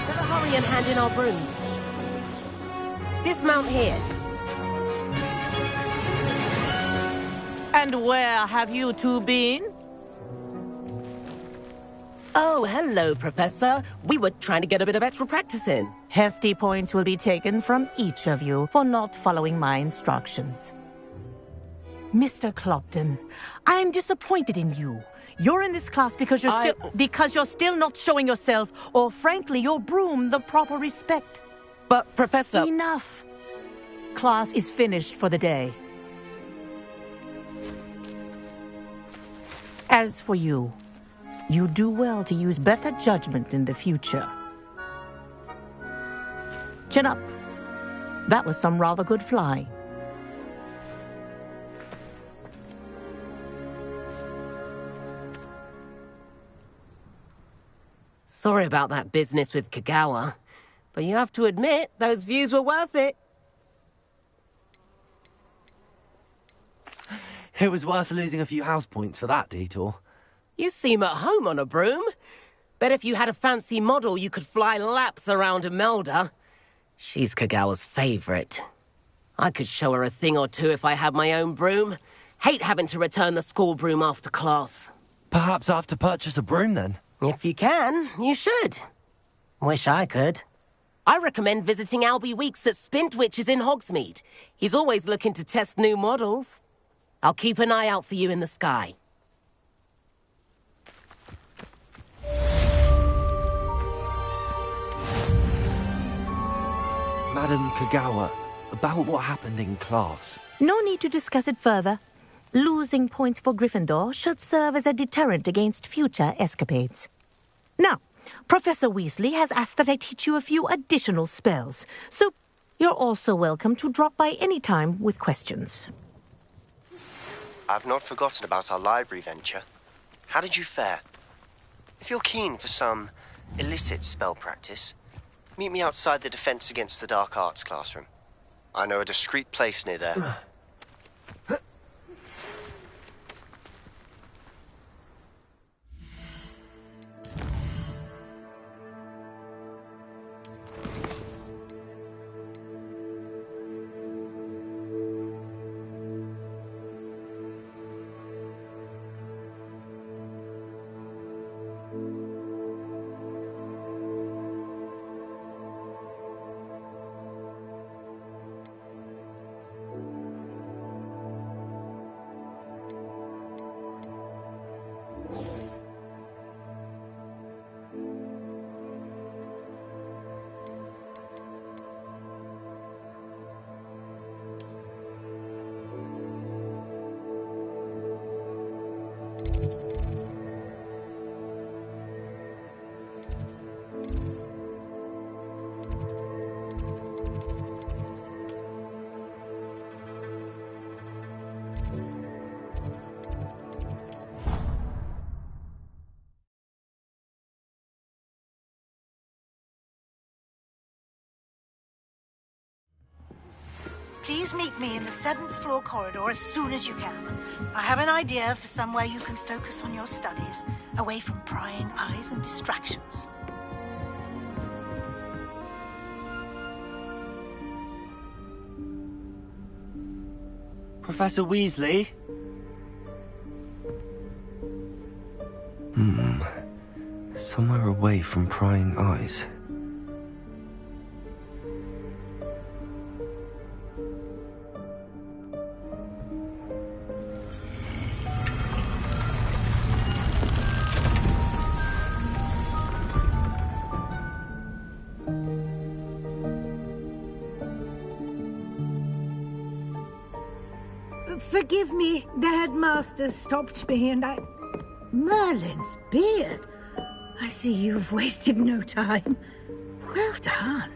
Better hurry and hand in our brooms. Dismount here. And where have you two been? Oh, hello, Professor. We were trying to get a bit of extra practice in. Hefty points will be taken from each of you for not following my instructions. Mr. Clopton, I'm disappointed in you. You're in this class because you're still not showing yourself, or frankly, your broom, the proper respect. But, Professor... Enough. Class is finished for the day. As for you, you do well to use better judgment in the future. Chin up. That was some rather good flying. Sorry about that business with Kagawa, but you have to admit, those views were worth it. It was worth losing a few house points for that detour. You seem at home on a broom. Bet if you had a fancy model, you could fly laps around Imelda. She's Kagawa's favorite. I could show her a thing or two if I had my own broom. Hate having to return the school broom after class. Perhaps I have to purchase a broom then? If you can, you should. Wish I could. I recommend visiting Albie Weeks at Spintwitches in Hogsmeade. He's always looking to test new models. I'll keep an eye out for you in the sky. Madam Kagawa, about what happened in class. No need to discuss it further. Losing points for Gryffindor should serve as a deterrent against future escapades. Now, Professor Weasley has asked that I teach you a few additional spells, so you're also welcome to drop by any time with questions. I've not forgotten about our library venture. How did you fare? If you're keen for some illicit spell practice, meet me outside the Defense Against the Dark Arts classroom. I know a discreet place near there. Please meet me in the 7th floor corridor as soon as you can. I have an idea for somewhere you can focus on your studies, away from prying eyes and distractions. Professor Weasley? Somewhere away from prying eyes. Forgive me, the headmaster stopped me and I... Merlin's beard. I see you've wasted no time. Well done.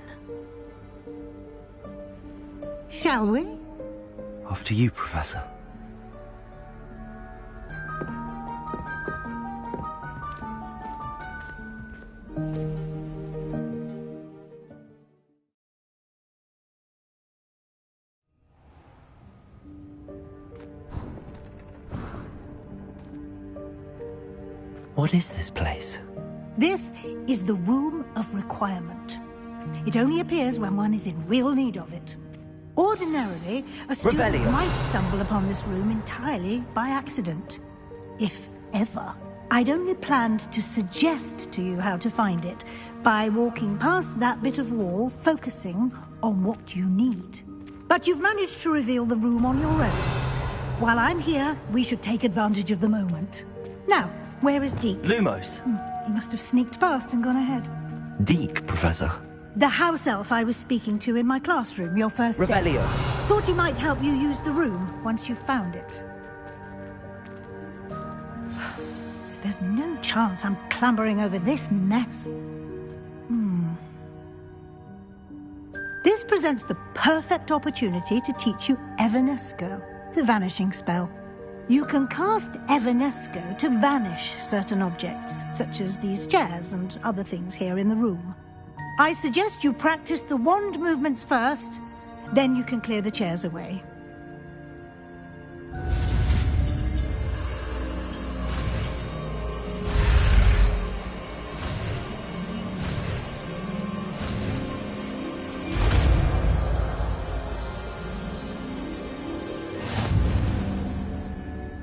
Shall we? After you, Professor. What is this place? This is the Room of Requirement. It only appears when one is in real need of it. Ordinarily, a student Revelio. might stumble upon this room entirely by accident. If ever. I'd only planned to suggest to you how to find it by walking past that bit of wall, focusing on what you need. But you've managed to reveal the room on your own. While I'm here, we should take advantage of the moment. Now, where is Deke? Lumos. He must have sneaked past and gone ahead. Deke, Professor. The house elf I was speaking to in my classroom, your first day. Revelio. Thought he might help you use the room once you found it. There's no chance I'm clambering over this mess. This presents the perfect opportunity to teach you Evanesco, the vanishing spell. You can cast Evanesco to vanish certain objects, such as these chairs and other things here in the room. I suggest you practice the wand movements first, then you can clear the chairs away.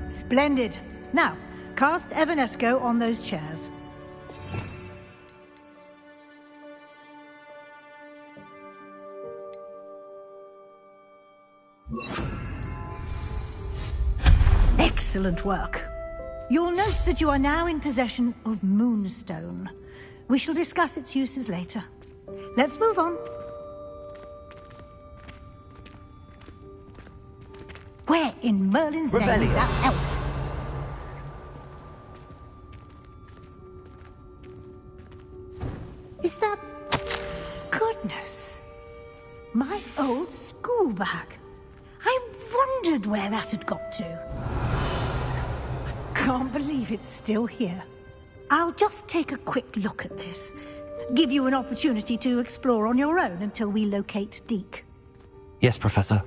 Splendid. Now, cast Evanesco on those chairs. Excellent work. You'll note that you are now in possession of Moonstone. We shall discuss its uses later. Let's move on. Where in Merlin's name is that elf? Is that... Goodness. My old school bag. I wondered where that had got to. I can't believe it's still here. I'll just take a quick look at this. Give you an opportunity to explore on your own until we locate Deke. Yes, Professor.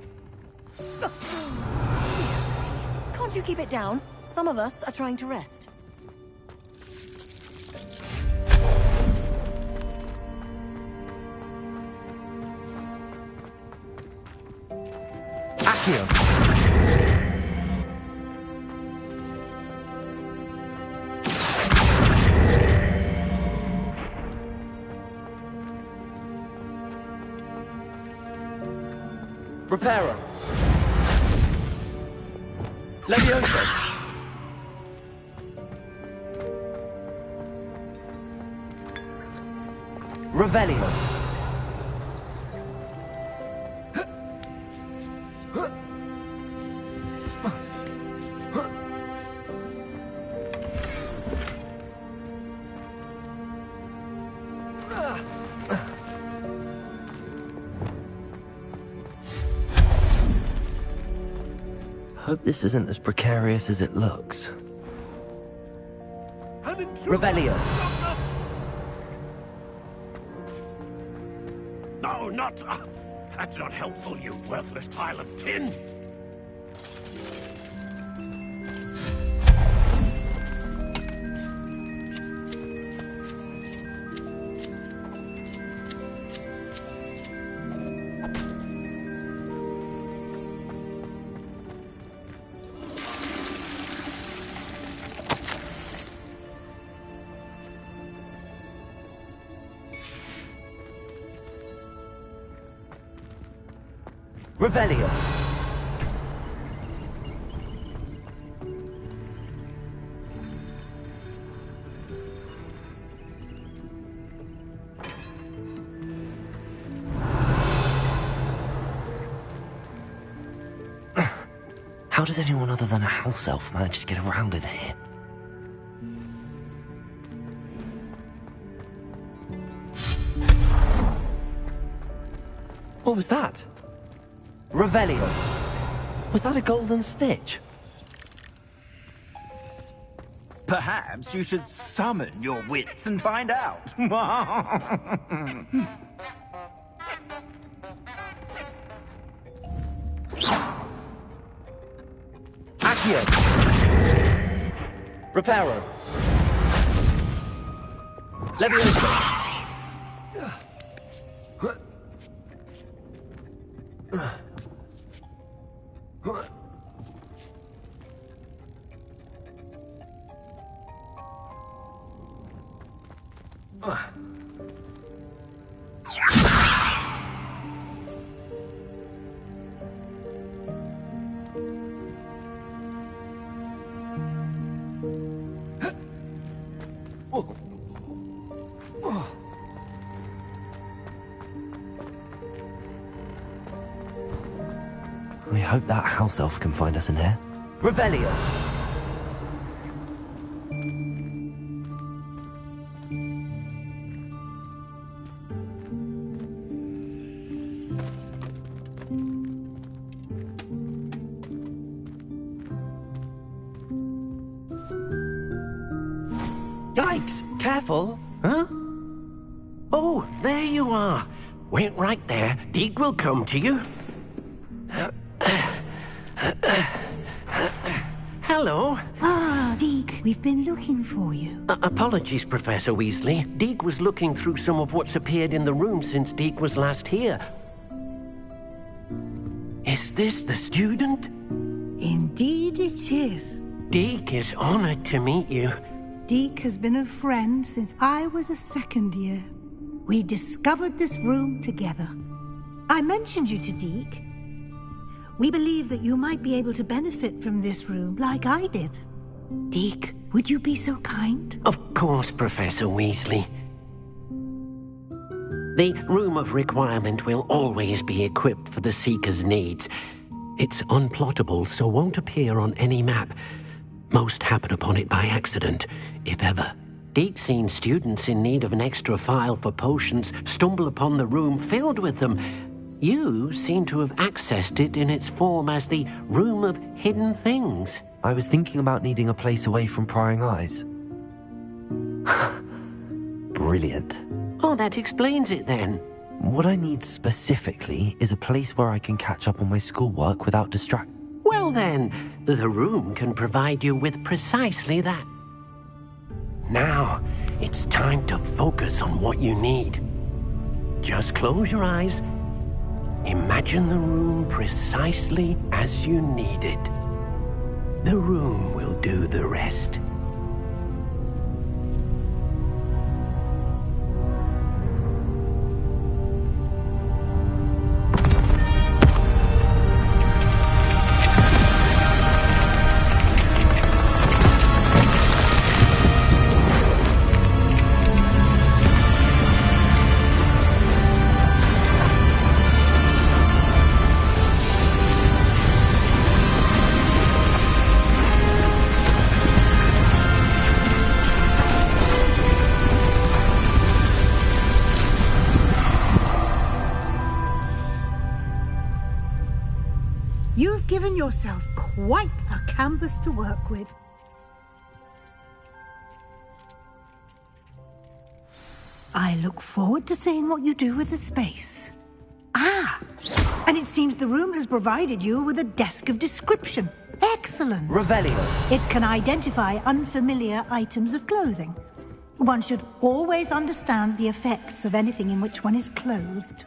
Can't you keep it down? Some of us are trying to rest. Accio. Reparo. Levioso. Revelio. Hope this isn't as precarious as it looks. Revelio. No, not... that's not helpful, you worthless pile of tin. Revelio. How does anyone other than a house elf manage to get around in here? What was that? Revelio. Was that a golden snitch? Perhaps you should summon your wits and find out. Accio! Reparo! Leviosa! I hope that house elf can find us in here. Revelio! Yikes! Careful! Huh? Oh, there you are. Wait right there. Deke will come to you. Hello. Ah, Deke, we've been looking for you. Apologies, Professor Weasley. Deke was looking through some of what's appeared in the room since Deke was last here. Is this the student? Indeed it is. Deke is honored to meet you. Deke has been a friend since I was a second year. We discovered this room together. I mentioned you to Deke. We believe that you might be able to benefit from this room like I did. Deke, would you be so kind? Of course, Professor Weasley. The Room of Requirement will always be equipped for the Seeker's needs. It's unplottable, so won't appear on any map. Most happen upon it by accident, if ever. Deke's seen students in need of an extra file for potions stumble upon the room filled with them. You seem to have accessed it in its form as the Room of Hidden Things. I was thinking about needing a place away from prying eyes. Brilliant. Oh, that explains it then. What I need specifically is a place where I can catch up on my schoolwork without distract. Well then, the room can provide you with precisely that. Now, it's time to focus on what you need. Just close your eyes. Imagine the room precisely as you need it. The room will do the rest. You've given yourself quite a canvas to work with. I look forward to seeing what you do with the space. Ah! And it seems the room has provided you with a desk of description. Excellent! Revelio. It can identify unfamiliar items of clothing. One should always understand the effects of anything in which one is clothed.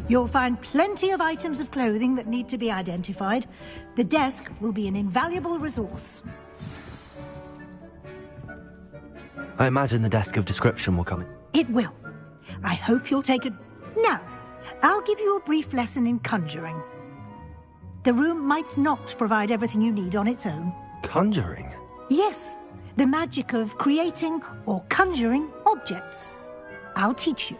You'll find plenty of items of clothing that need to be identified. The desk will be an invaluable resource. I imagine the desk of description will come in. It will. I hope you'll take it. Now, I'll give you a brief lesson in conjuring. The room might not provide everything you need on its own. Conjuring? Yes, the magic of creating or conjuring objects. I'll teach you.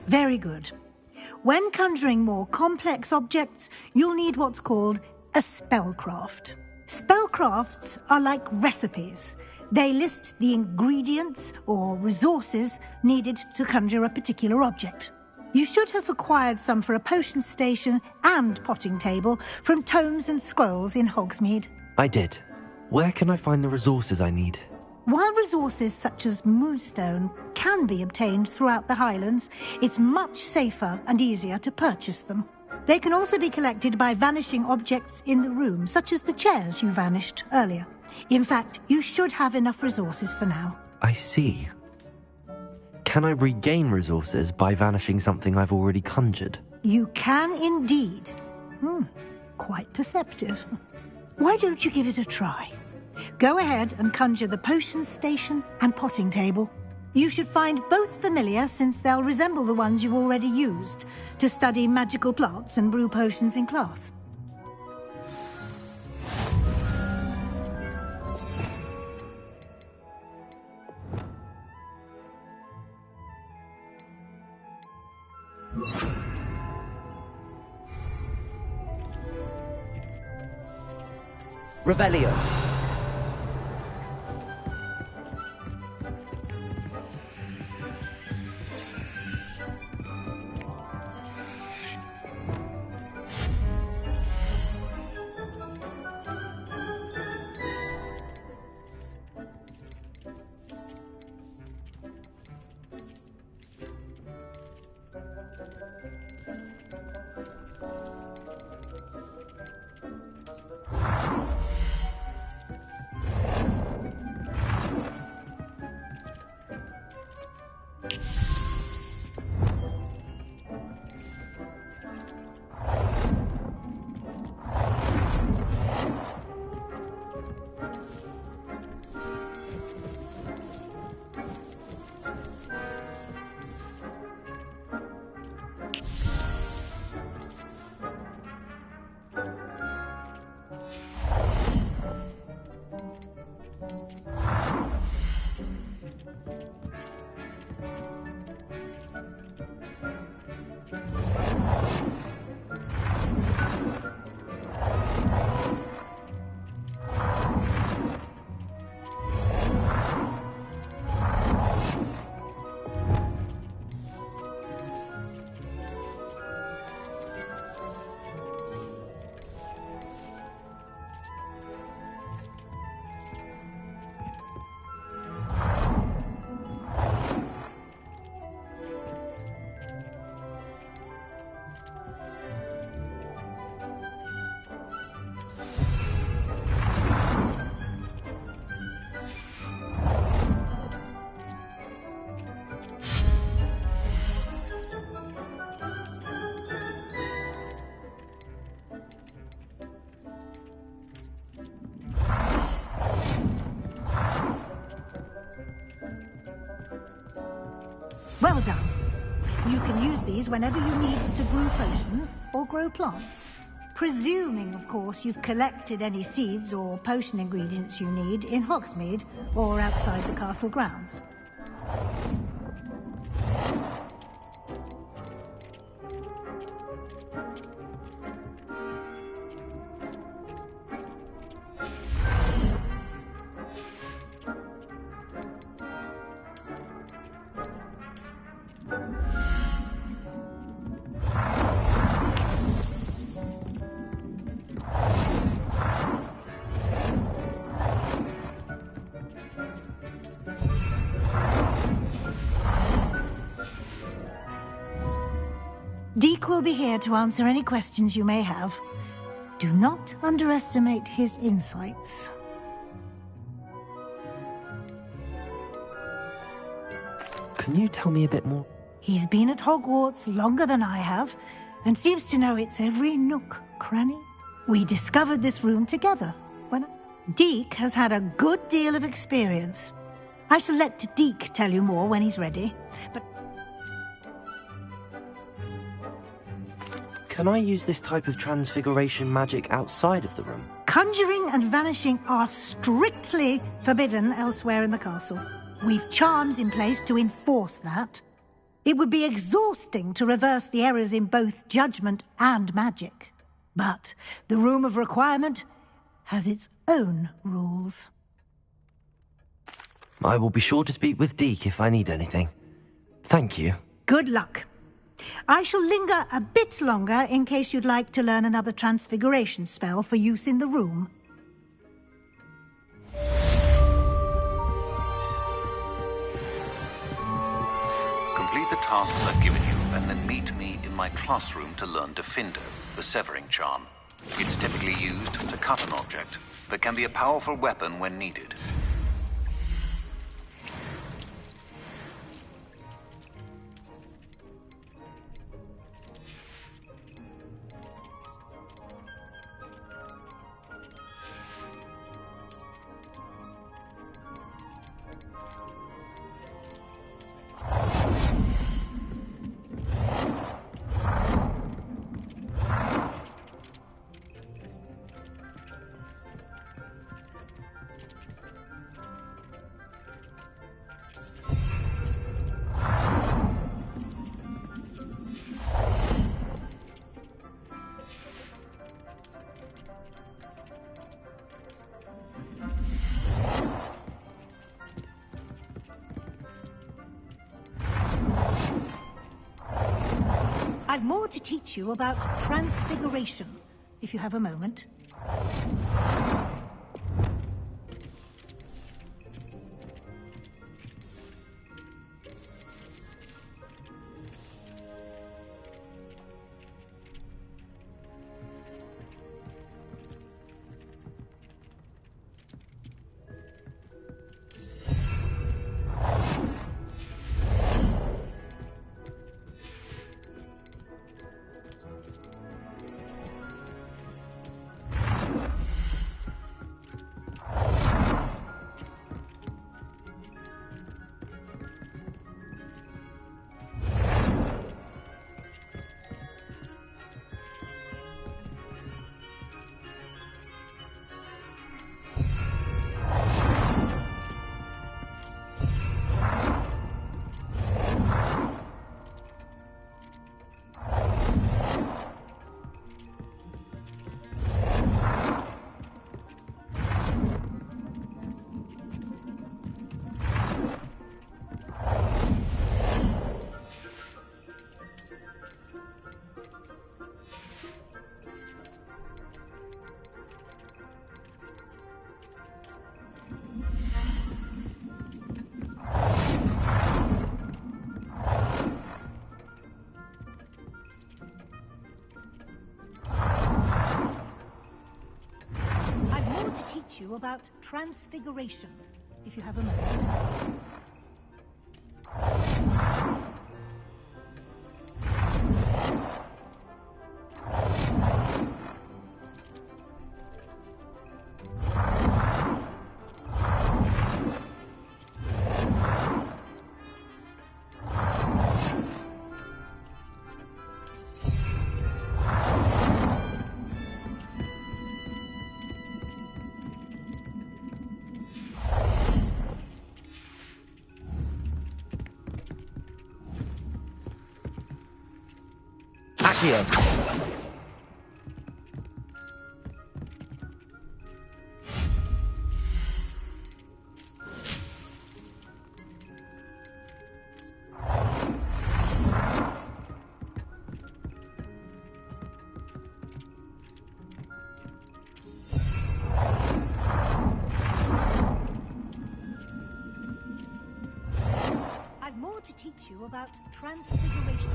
Very good. When conjuring more complex objects, you'll need what's called a spellcraft. Spellcrafts are like recipes. They list the ingredients or resources needed to conjure a particular object. You should have acquired some for a potion station and potting table from tomes and scrolls in Hogsmeade. I did. Where can I find the resources I need? While resources such as moonstone can be obtained throughout the Highlands, it's much safer and easier to purchase them. They can also be collected by vanishing objects in the room, such as the chairs you vanished earlier. In fact, you should have enough resources for now. I see. Can I regain resources by vanishing something I've already conjured? You can indeed. Quite perceptive. Why don't you give it a try? Go ahead and conjure the potion station and potting table. You should find both familiar, since they'll resemble the ones you've already used to study magical plants and brew potions in class. Revelio. Well done. You can use these whenever you need to brew potions or grow plants. Presuming, of course, you've collected any seeds or potion ingredients you need in Hogsmeade or outside the castle grounds. Deke will be here to answer any questions you may have. Do not underestimate his insights. Can you tell me a bit more? He's been at Hogwarts longer than I have, and seems to know its every nook, cranny. We discovered this room together. Deke has had a good deal of experience. I shall let Deke tell you more when he's ready, but... Can I use this type of transfiguration magic outside of the room? Conjuring and vanishing are strictly forbidden elsewhere in the castle. We've charms in place to enforce that. It would be exhausting to reverse the errors in both judgment and magic. But the Room of Requirement has its own rules. I will be sure to speak with Deke if I need anything. Thank you. Good luck. I shall linger a bit longer in case you'd like to learn another transfiguration spell for use in the room. Complete the tasks I've given you, and then meet me in my classroom to learn Defendo, the severing charm. It's typically used to cut an object, but can be a powerful weapon when needed. I've more to teach you about transfiguration, if you have a moment. You about transfiguration, if you have a moment. Accio. I've more to teach you about transfiguration.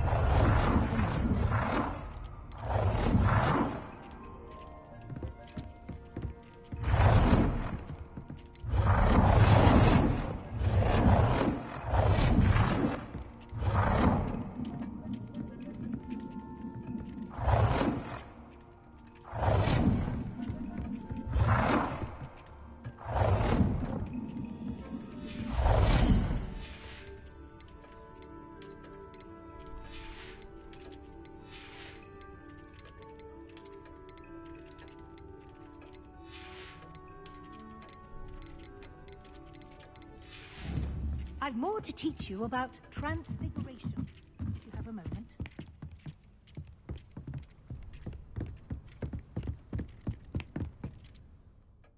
I've more to teach you about transfiguration, if you have a moment.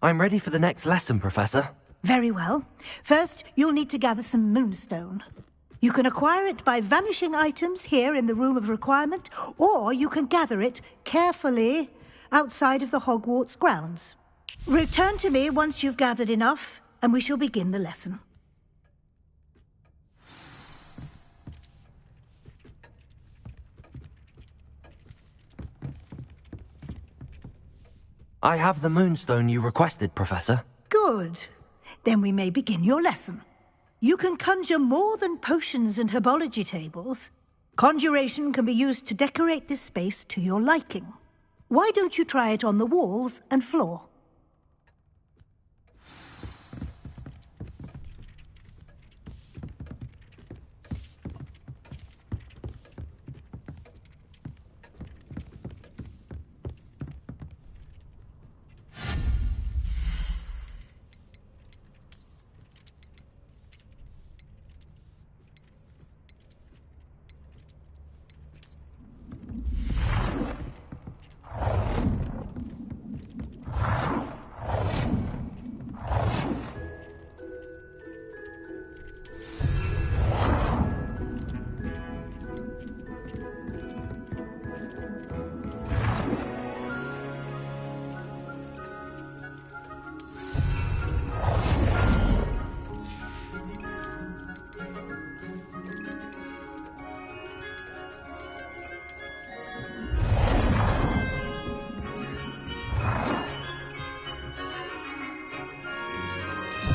I'm ready for the next lesson, Professor. Very well. First, you'll need to gather some moonstone. You can acquire it by vanishing items here in the Room of Requirement, or you can gather it carefully outside of the Hogwarts grounds. Return to me once you've gathered enough, and we shall begin the lesson. I have the moonstone you requested, Professor. Good. Then we may begin your lesson. You can conjure more than potions and herbology tables. Conjuration can be used to decorate this space to your liking. Why don't you try it on the walls and floor?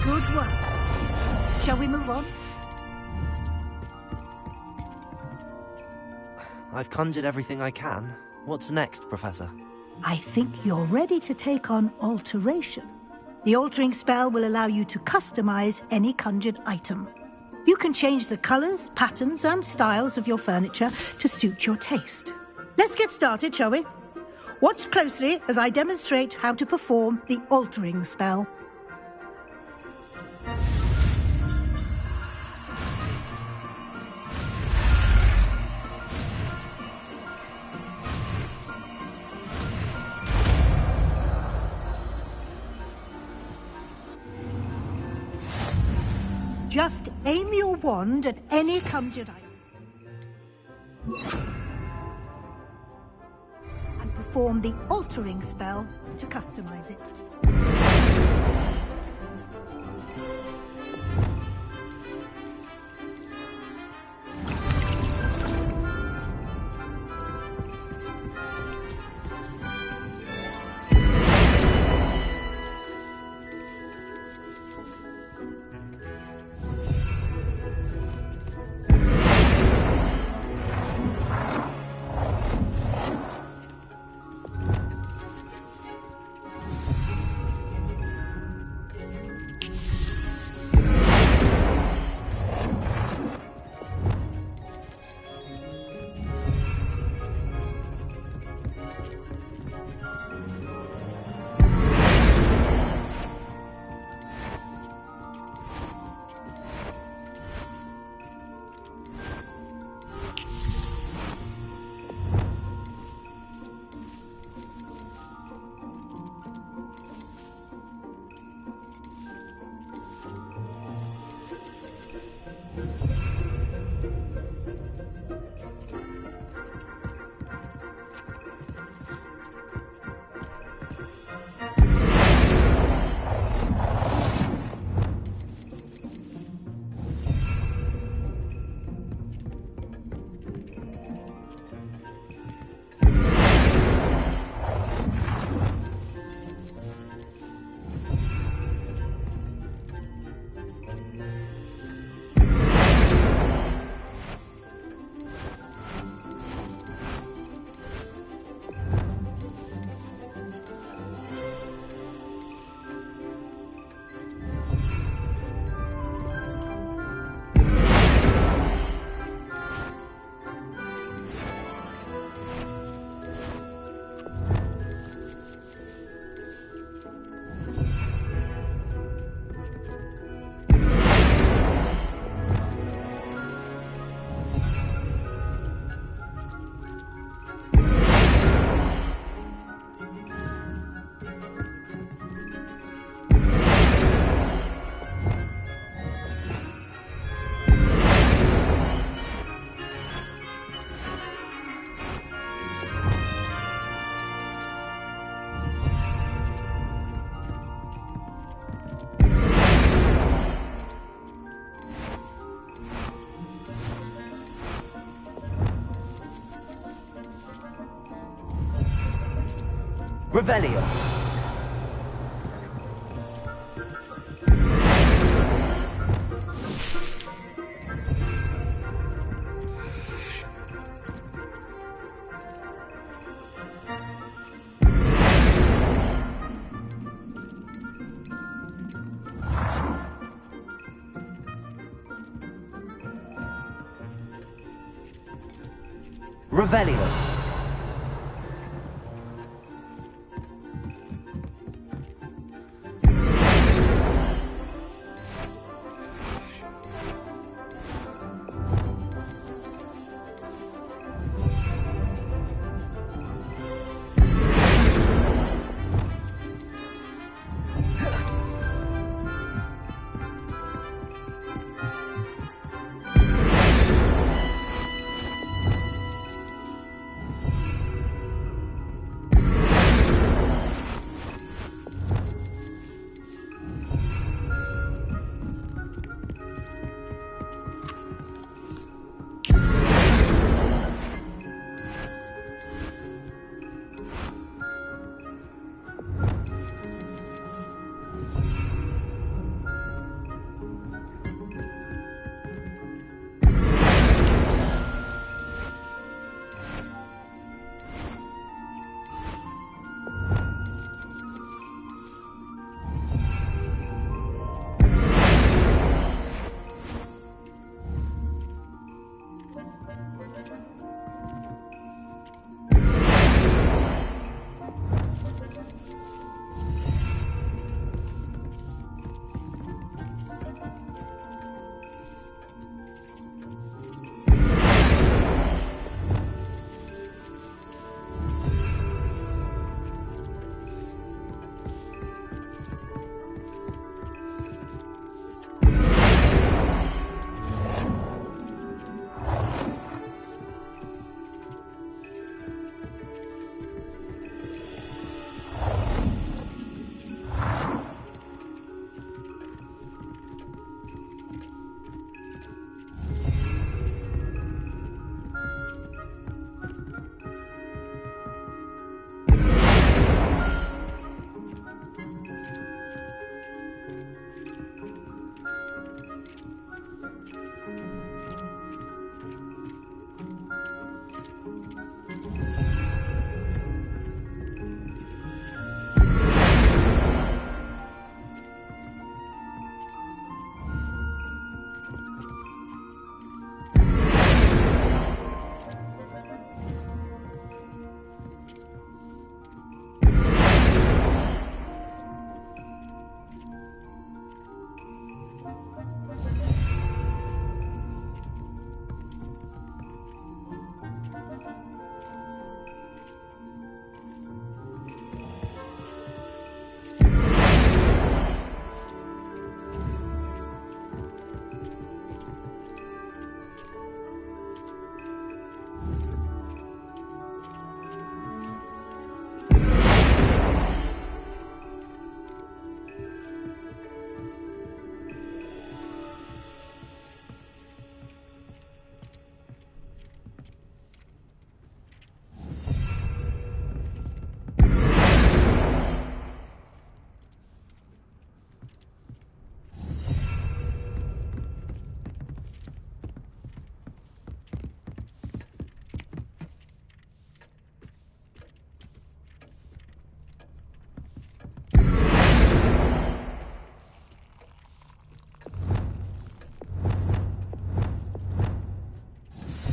Good work. Shall we move on? I've conjured everything I can. What's next, Professor? I think you're ready to take on alteration. The altering spell will allow you to customize any conjured item. You can change the colors, patterns, and styles of your furniture to suit your taste. Let's get started, shall we? Watch closely as I demonstrate how to perform the altering spell. Just aim your wand at any conjured item and perform the altering spell to customize it. Revelio. Revelio.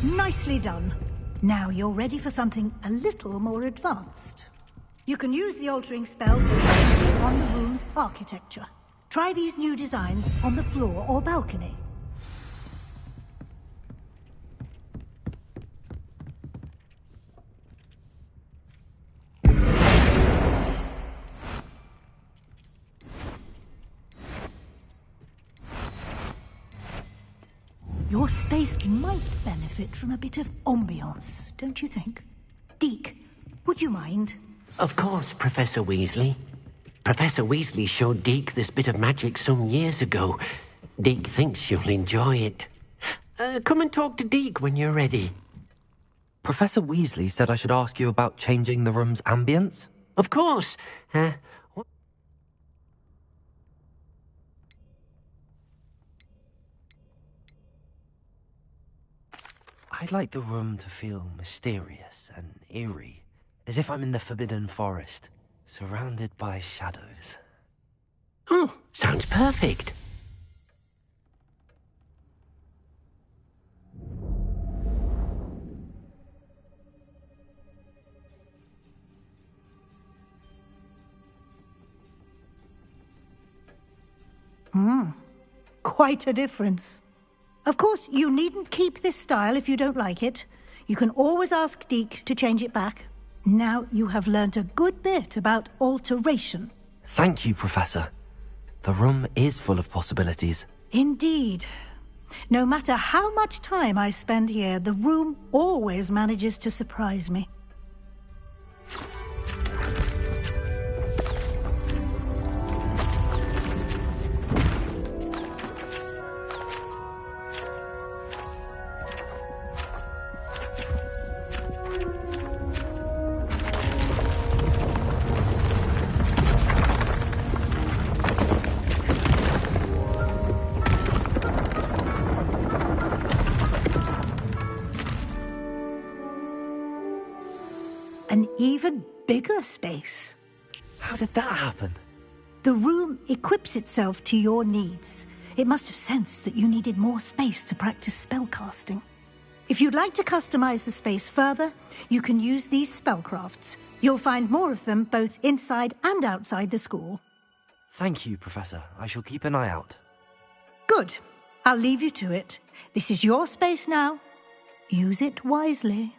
Nicely done. Now you're ready for something a little more advanced. You can use the altering spell to replicate on the room's architecture. Try these new designs on the floor or balcony. Your space might benefit from a bit of ambiance, don't you think? Deke, would you mind? Of course, Professor Weasley. Professor Weasley showed Deke this bit of magic some years ago. Deke thinks you'll enjoy it. Come and talk to Deke when you're ready. Professor Weasley said I should ask you about changing the room's ambience? Of course. I'd like the room to feel mysterious and eerie, as if I'm in the Forbidden Forest, surrounded by shadows. Oh, sounds perfect. Quite a difference. Of course, you needn't keep this style if you don't like it. You can always ask Deke to change it back. Now you have learnt a good bit about alteration. Thank you, Professor. The room is full of possibilities. Indeed. No matter how much time I spend here, the room always manages to surprise me. An even bigger space. How did that happen? The room equips itself to your needs. It must have sensed that you needed more space to practice spellcasting. If you'd like to customize the space further, you can use these spellcrafts. You'll find more of them both inside and outside the school. Thank you, Professor. I shall keep an eye out. Good. I'll leave you to it. This is your space now. Use it wisely.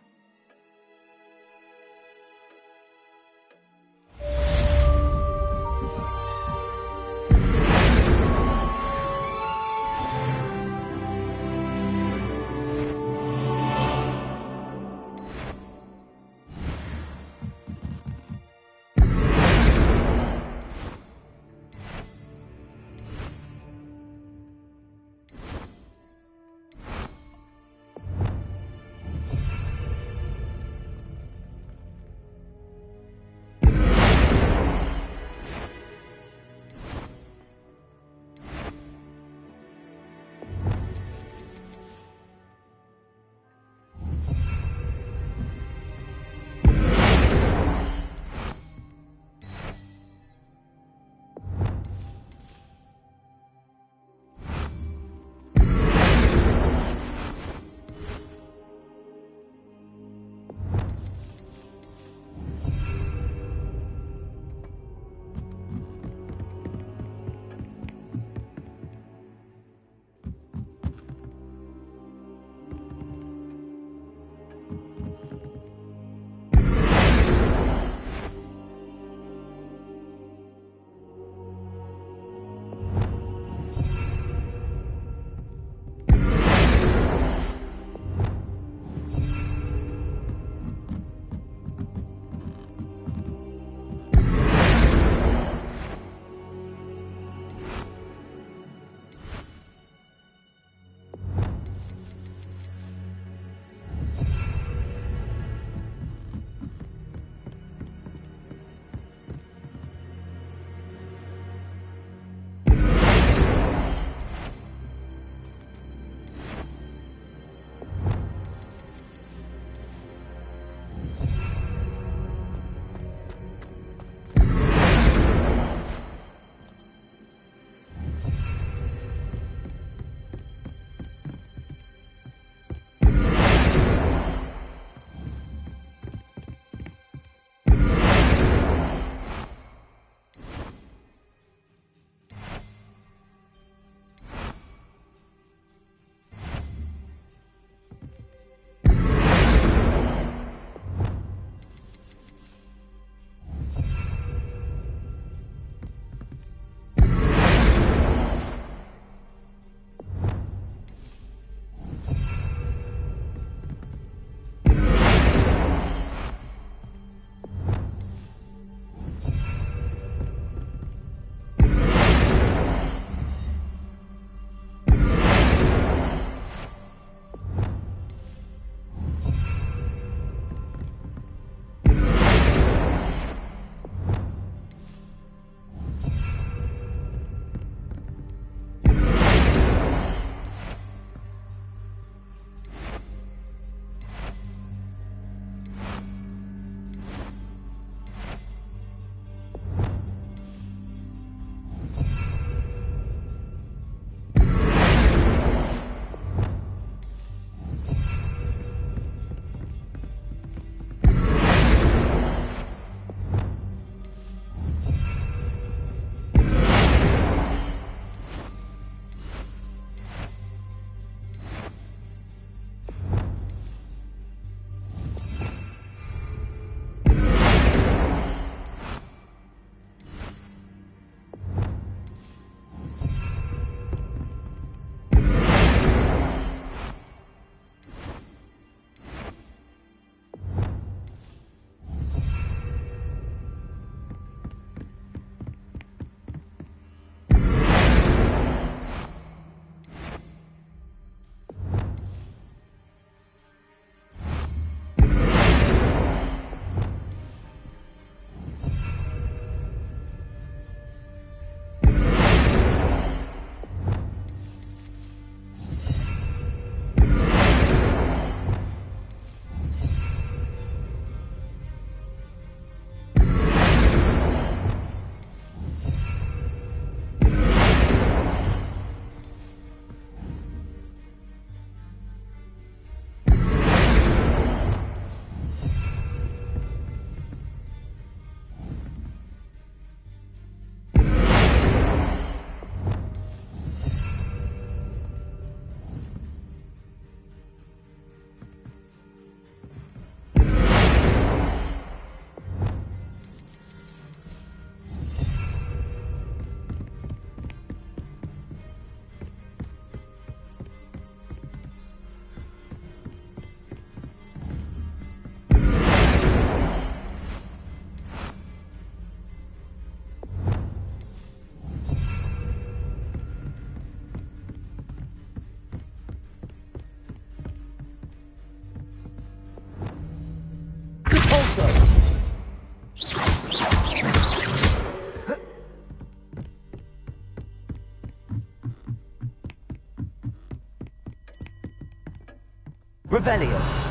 Revelio.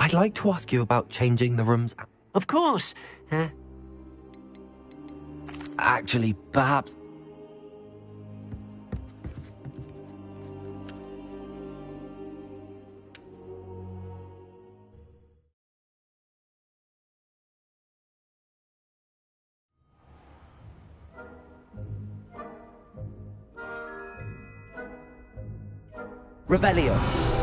I'd like to ask you about changing the rooms. Of course. Actually, perhaps... Revelio.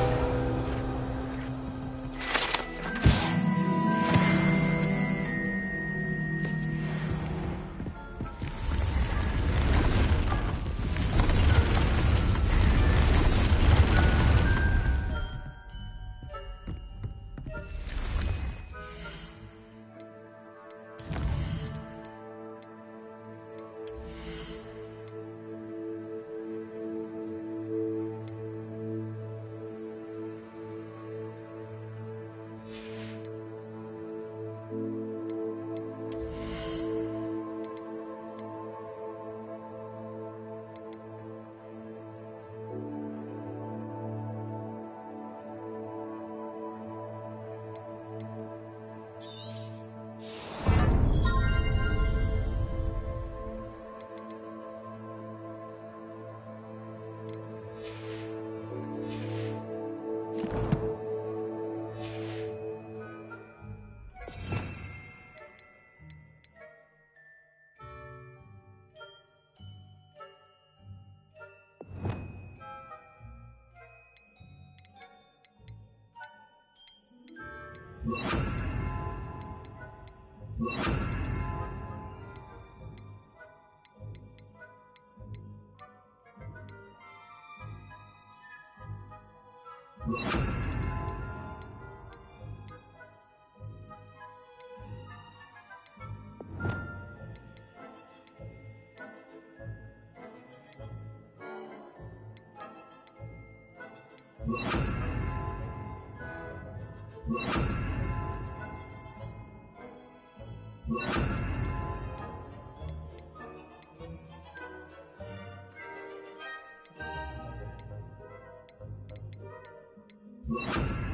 you